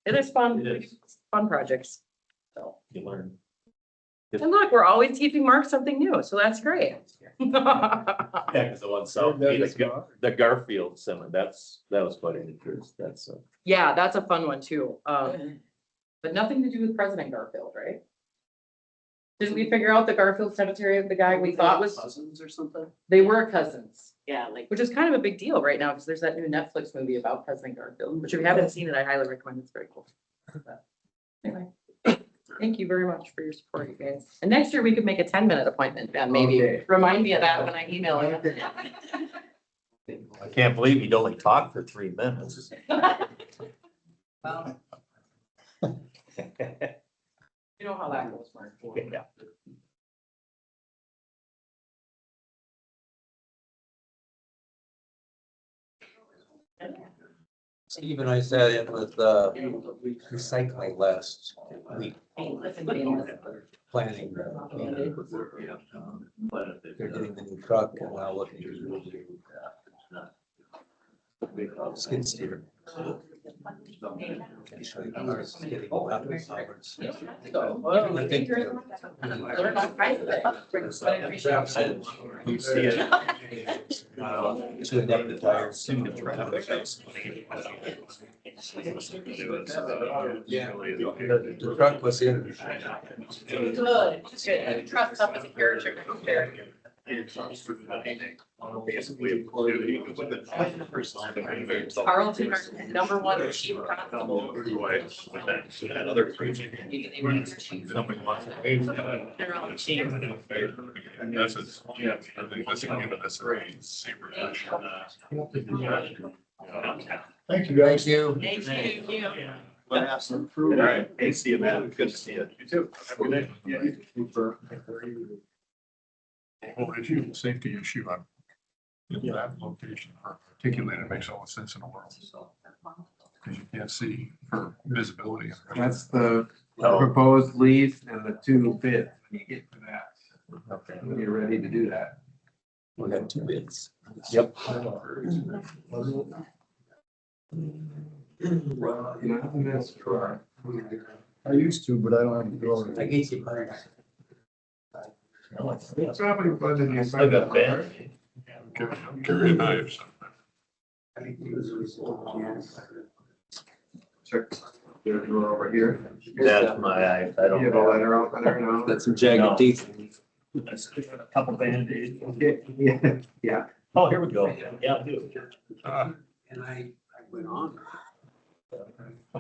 it is fun. It is. Fun projects. So, you learn. and look, we're always teaching Mark something new, so that's great. Yeah, because the one south, That is the Garfield Cemetery, that was quite an interest, that's Yeah, that's a fun one too. But nothing to do with President Garfield, right? Didn't we figure out the Garfield Cemetery, the guy we thought was, Cousins or something? they were cousins, Yeah, like. which is kind of a big deal right now, because there's that new Netflix movie about cousin Garfield, which if you haven't seen it, I highly recommend. It's very cool. But Anyway, thank you very much for your support, you guys. And next year we could make a 10-minute appointment, Ben, maybe. Okay. Remind me of that when I email you. I can't believe you'd only talk for 3 minutes. You know how that goes, Mark. Yeah. Steve and I sat in with recycling last week, planning. They're getting the new truck and now looking to skid steer. Can show you cars getting out of the suburbs. I think You see it. two adaptive tires. The truck was in. Good, good. Trust up as a character. Carlton, our number one chief constable. Another crazy. Somebody wants to pay for that. They're on the chief. And this is, yeah, I think this is into this supervision. Thank you, guys. Thank you. Thank you. All All right. Hey, see you, man. Good to see you. You too. Have a good day. Well, issue, safety issue on that location articulated makes all the sense in the world. Because you can't see for visibility. That's the proposed lease and the 2 bids when you get to that. When you're ready to do that. We got 2 bids. Yep. Nothing that's for. I used to, but I don't have to go. I gave you mine. Probably funded you. I got Ben. Carry knives. Check. There's a drawer over here. That's my eyes. I You don't have a know. letter opener now. Got some jagged teeth. A couple Band-Aids. Yeah, yeah. Oh, here we go. Yeah, I do. And I went on.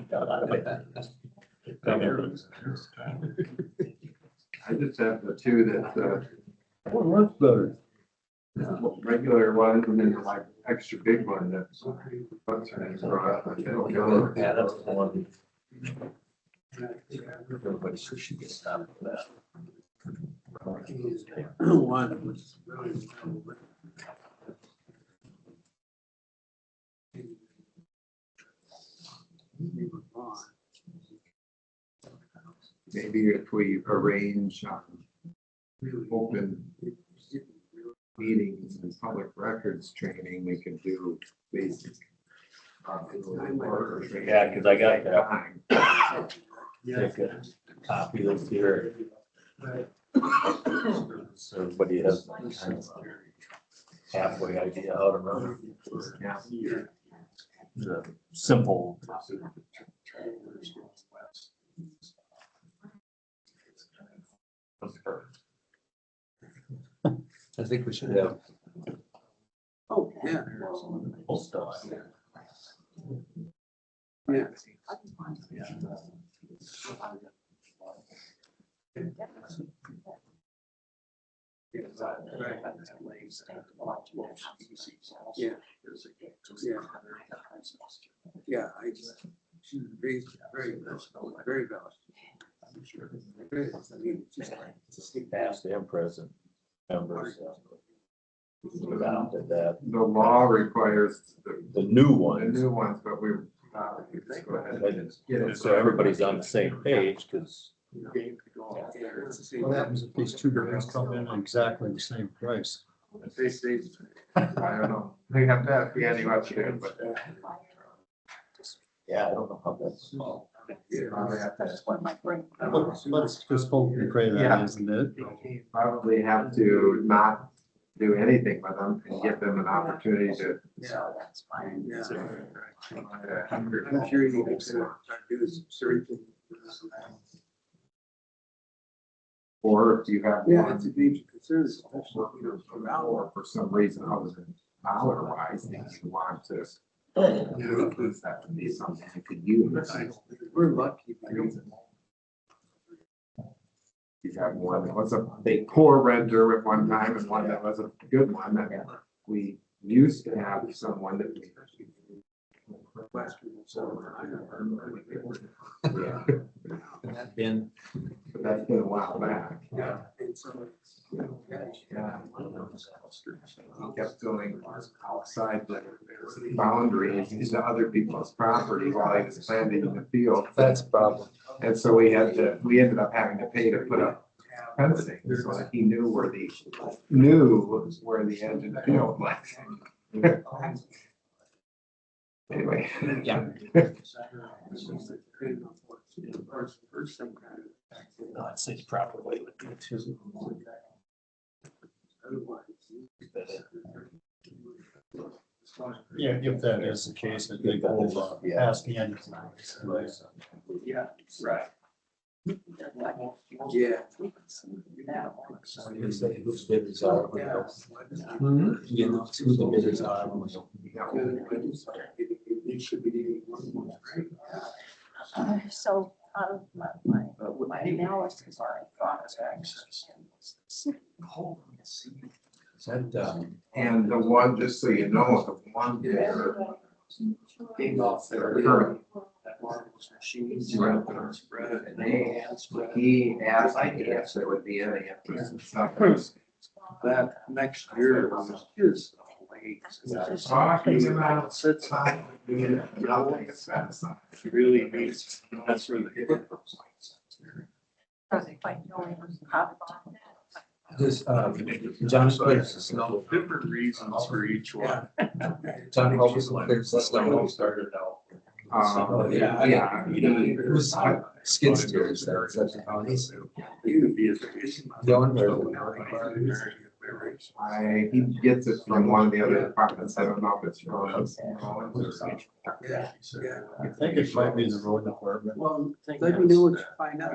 Got out of it. I just have the 2 that, What works better? regular one and then like extra big one that's. What's her name? Yeah, that's the one. Everybody should get stopped for that. Maybe if we arrange open meetings and public records training, we can do basic. Yeah, 'cause I got that. Take a copy of this here. So everybody has kind of halfway idea how to run Yeah. the simple. I think we should have. Oh, yeah. Full stuff. Yeah. Yeah, I just, she's very, very valid. Past and present members. Adopted that. The law requires The new the ones. new ones, but we. Let's go ahead and get it. So everybody's on the same page, because What happens if these 2 guys come in at exactly the same price? I don't know. They have to have Andy what to do, but. yeah, I don't know how that's. Let's just hope and pray Yeah. that isn't it? Probably have to not do anything with them and give them an opportunity to. Yeah, that's fine. Yeah. I'm I'm sure you can do some searching. Or if you have one. Or for some reason other than dollar wise, things you want to. Does that to be something you could use? We're lucky. You have one that was a big poor renter at one time and one that was a good one. And we used to have someone that we. Yeah. Been. But that's been a while back. Yeah. Yeah. He kept going outside the boundaries into other people's property while he was planting in the field. That's a problem. And so we ended up having to pay to put up fencing so that he knew where the edge of the field was. Anyway. Yeah. I'd say properly. Yeah, if that is the case, I think we'll ask the end. Yeah, right. Yeah. Whose bidders are. You know, who the bidders are. So, my analysis, I thought access. And the one, just so you know, the one bidder Came off there. current That marvelous machine. Spread it. And he asked me if there would be any interest in stuff. That next year was his. Talking about Sits high. nothing is satisfied. Really needs, that's where the. This, John clears the snow. Different reasons for each one. John Robertson clears the snow. Started out. Yeah. It was skid steers that were such a counties. He gets it from one of the other departments. I don't know if it's from. Yeah. I think it might be the road department. Well, let me know what you find out.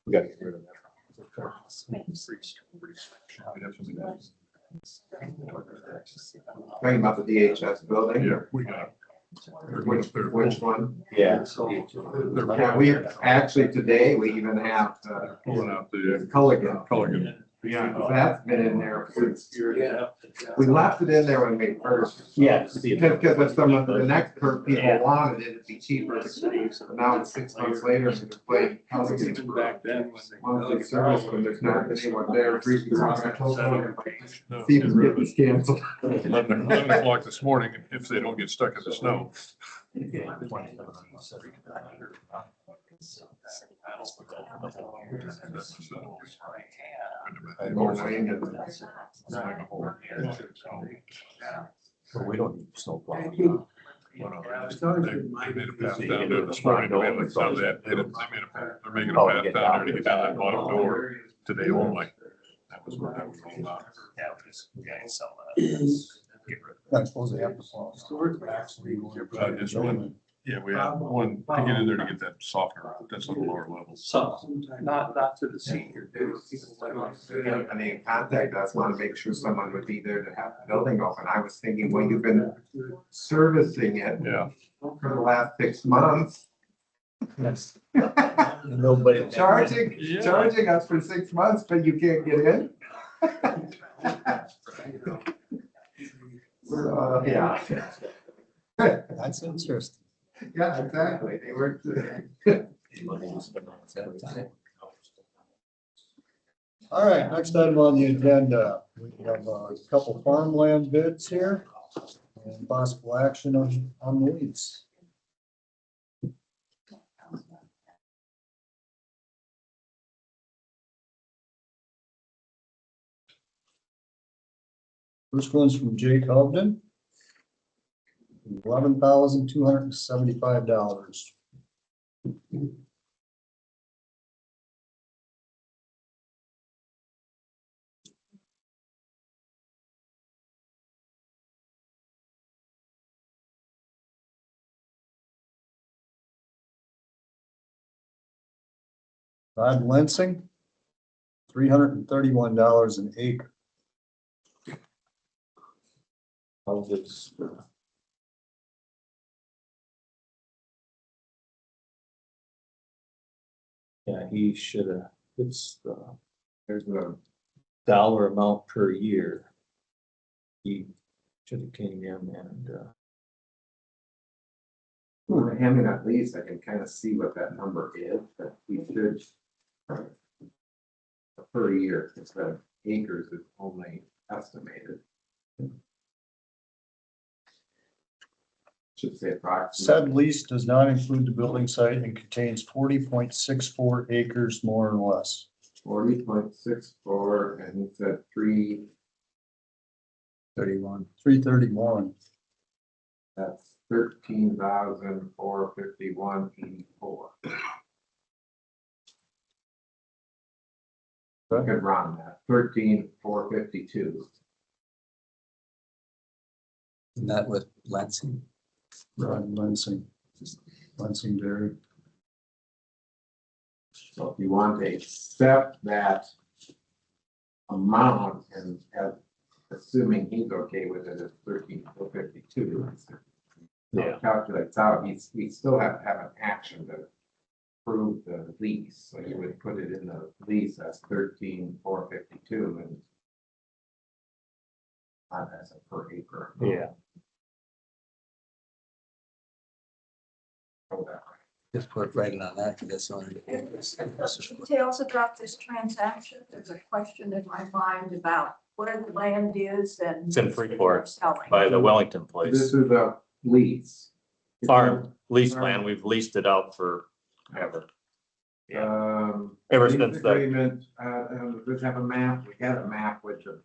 We gotta get rid of that. We'd have something else. Talking about the DHS building. Yeah, we got. Which one? Yeah. Yeah, we actually today, we even have Pulling out the Culligan. Yeah, that's been in there since. We left it in there when we first. Yeah. Because if someone, the next people wanted it, it'd be cheaper. But now it's 6 months later, so we're playing Culligan Back then. monthly service when there's not anyone there. Freezing around. I told them, see if we get this canceled. 11 o'clock this morning, if they don't get stuck in the snow. But we don't need snowplow. They made a path down there this morning. We haven't done that. They're making a path down there to get down that bottom door today only. That was what that was all about. Yeah, because we gotta sell that. I suppose they have to plow. Just one, yeah, we have one to get in there to get that softener. That's on the lower level. Some, not to the senior. I mean, contact us, want to make sure someone would be there to have the building open. I was thinking, well, you've been servicing it Yeah. for the last 6 months. Yes. Nobody. Charging us for 6 months, but you can't get in? Yeah. That's interesting. Yeah, exactly. They were. All right, next item on the agenda, we have a couple farmland bids here and possible action on the lease. First one's from Jake Hobden. $11,275. Rod Lensing, $331 an acre. How's this? Yeah, he should have, there's a dollar amount per year. He should have came in and, When I hand me that lease, I can kind of see what that number is, but we should. Per year, instead of acres is only estimated. Should say approximately. Said lease does not include the building site and contains 40.64 acres more or less. 40.64, and he said 31. 331. that's 13,451.84. I could round that, 13,452. And that with Lansing. Rod Lensing. Lensing Dairy. So if you want to accept that amount and assuming he's okay with it, it's 13,452. Yeah. Calculates out, we still have to have an action to approve the lease, so you would put it in the lease as 13,452 and not as a per acre. yeah. Just put writing on that, that's on. Details about this transaction, there's a question in my mind about where the land is and. It's in Freeport Selling. by the Wellington This place. is a lease. Farm lease land, we've leased it out for ever. Ever Lease since the, agreement, does have a map, we had a map with the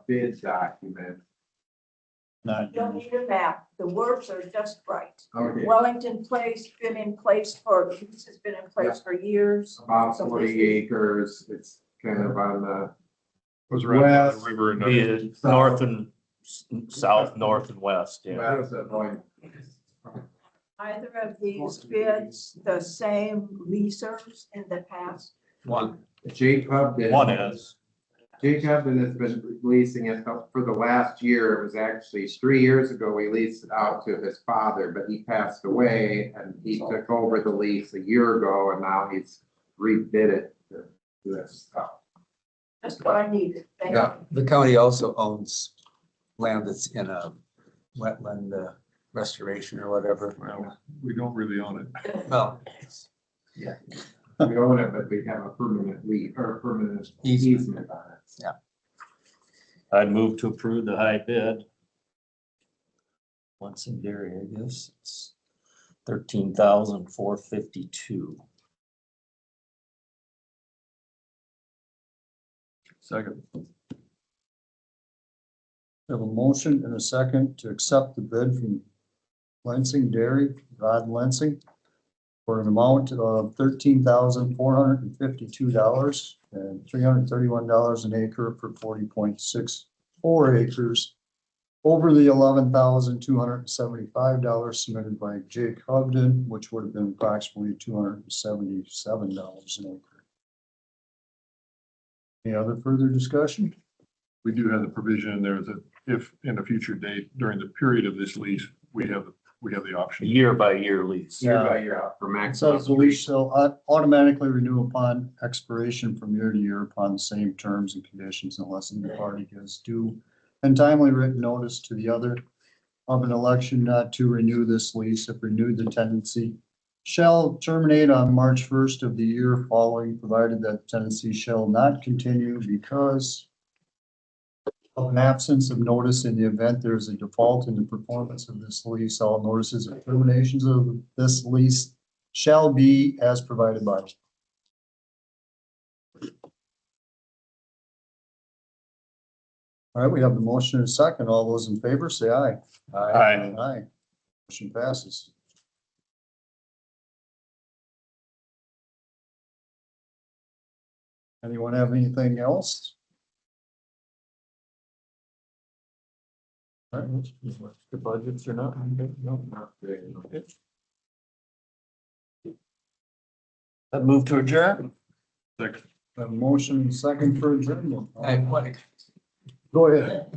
bid document. Not You don't need a map, the words are just right. Okay. Wellington Place been in place for, this has been in place for years. About So 40 this is- acres, it's kind of on the Was around the West. river and. the north and south, north and west, yeah. west of going. Either of these bids, the same leasers in the past. One. Jacob did. One is, Jacob and has been leasing it for the last year. It was actually 3 years ago, we leased it out to his father, but he passed away and he took over the lease a year ago and now he's rebid it to do this stuff. That's what I needed. Thank you. Yeah, the county also owns land that's in a wetland restoration or whatever. Well, we don't really own it. Well, We own it, but we have a permanent lease or permanent Easement. easement on it. I'd move to approve the high bid. Once in dairy, I guess, it's 13,452. Second. We have a motion and a second to accept the bid from Lensing Dairy, Rod Lensing, for an amount of $13,452 and $331 an acre for 40.64 acres over the $11,275 submitted by Jake Hubden, which would have been approximately $277 an acre. Any other further discussion? We do have the provision in there that if in a future date during the period of this lease, we have the option. Year by year lease. Year by year out for It maximum. says the lease shall automatically renew upon expiration from year to year upon the same terms and conditions unless the party gives due and timely written notice to the other of an election not to renew this lease. If renewed, the tenancy shall terminate on March 1st of the year following, provided that tenancy shall not continue because of an absence of notice in the event there is a default in the performance of this lease. All notices of terminations of this lease shall be as provided by. All right, we have the motion and a second. All those in favor, say aye. Aye. Aye. Motion passes. Anyone have anything else? All right, The budgets or not? No. Not very. I'd move to adjourn. Second. A motion and second for adjournment. Hey, what? Go ahead.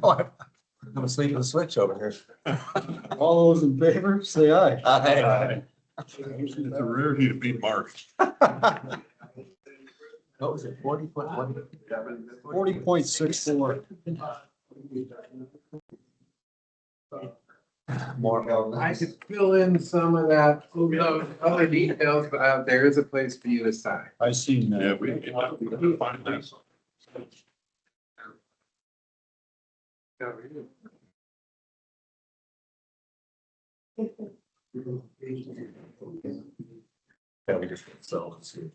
I'm asleep with a switch over here. All those in favor, say aye. Aye. It's a rarity to beat Mark. What was it, 40 foot? 40.64. More. I could fill in some of that, those other details, but there is a place for you to sign. I seen Yeah, that. we can find this. Yeah, we just sell it.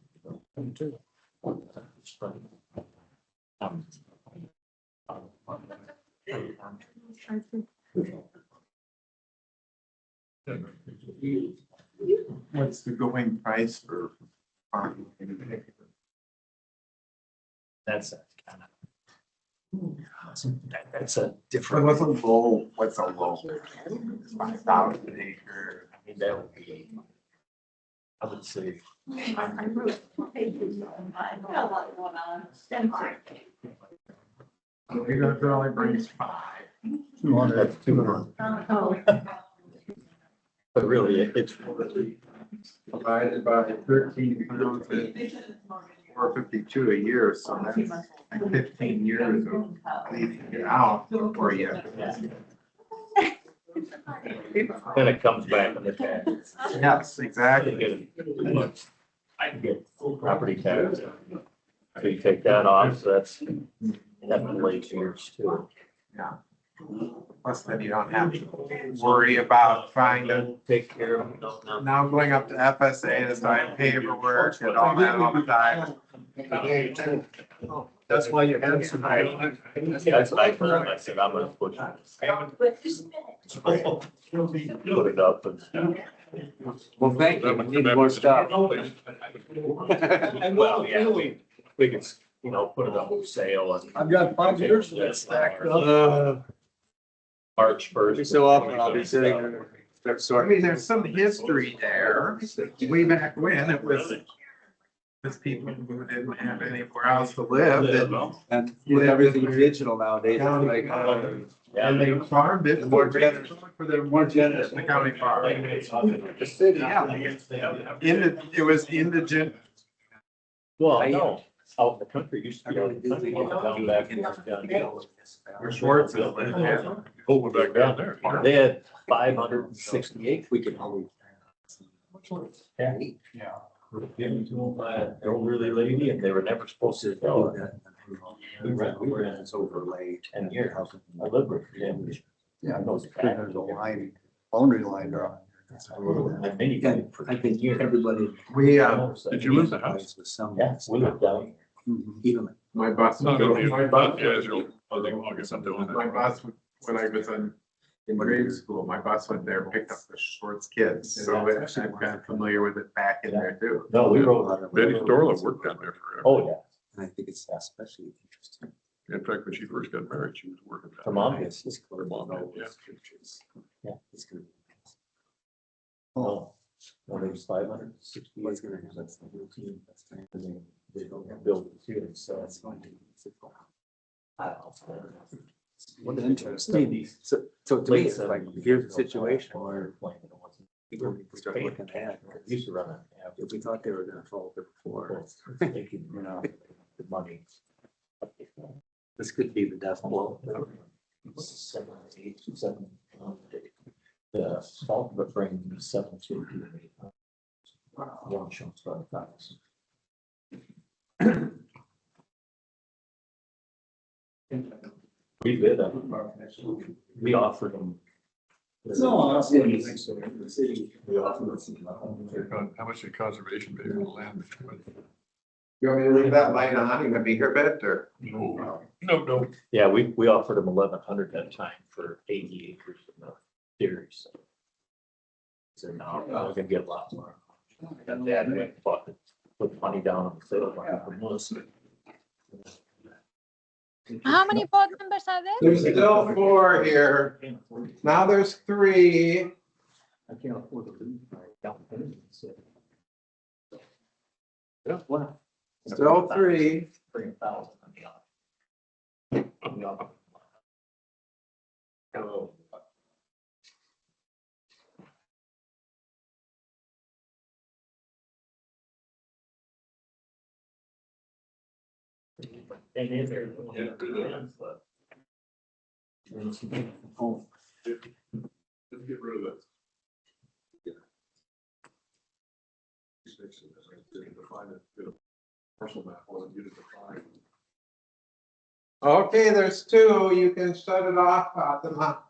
What's the going price for farming? That's a kind of. That's a different. What's a low, what's a low? 5,000 an acre. I mean, that would be. I would say. It only brings 5. 200. That's 200. But really, it's. Divided by 13,452 a year, so that's like 15 years of leaving it out before you. Then it comes back on the tax. Yes, I exactly. get property tax. So you take that off, so that's late years too. Yeah. Plus then you don't have to worry about trying to, Take care of it. now going up to FSA to sign paperwork and all that all the time. That's why you have some. That's what I told him. I said, I'm gonna put. Put it up and. Well, thank you. We need more stuff. Well, yeah, we can, you know, put it up for sale and. I've got 5 years of that stacked up. March first. Every so often I'll be sitting there, and start I sorting. mean, there's some history there. Way back when it was people who didn't have anywhere else to live that And with everything digital nowadays, it's like, and they farmed it. More generous. For the more generous, the county farm. The city. Yeah. It was indigent. Well, no, out in the country used to be out in the country. Down back in Where Schwartz is living, yeah. Oh, we're back down there. They had 568. We could only. Yeah. Given to them by an elderly lady and they were never supposed to go. We were in it's overlaid 10 years. I lived with him. Yeah, those there's a line, boundary line drawn. And many guys for I think 10 years. everybody. We, Did you lose the house? With some. Yeah, we lived down. Even. my bus, No, no, you- my bus, yeah, you'll- I think I'll get something on my that. bus, when I was in grade school, my bus went there, picked up the Schwartz kids, so I've got familiar with it back in there too. No, we rode. Betty Storla worked down there forever. Oh, yeah. And I think it's especially interesting. In fact, when she first got married, she was working. down Her there. mom Yes, it's clear. Her mom did, yeah. Yeah. It's gonna. Oh, well, there's 568. What's gonna happen? That's the routine. That's the thing. They don't build it here, so That's fine. I don't know. What interesting. So to me, it's like, here's a situation where people need to start looking at. Used to run it. If we thought they were gonna fall before, They can, you know, the money. this could be the death blow. 7, 8, 7. The salt but bring 7 to 8. One chunk for 5,000. We bid them. We offered them. No, that's what you think so. The city, we offer How much did conservation pay for the land? You want me to leave that light on and be her bed or? No, no. Yeah, we offered them 1,100 at a time for 80 acres of dairy. So now we're gonna get a lot more. And Dad went and bought it, put money down on the sale market for most. How many board members are there? There's still 4 here. Now there's 3. I can't afford to lose my down payment. So Yeah. what? Still three. 3,000 on the other. Hello. And if there's. Let's get rid of that. Define it, get a parcel map, or get it defined. Okay, there's two. You can shut it off, Fatima.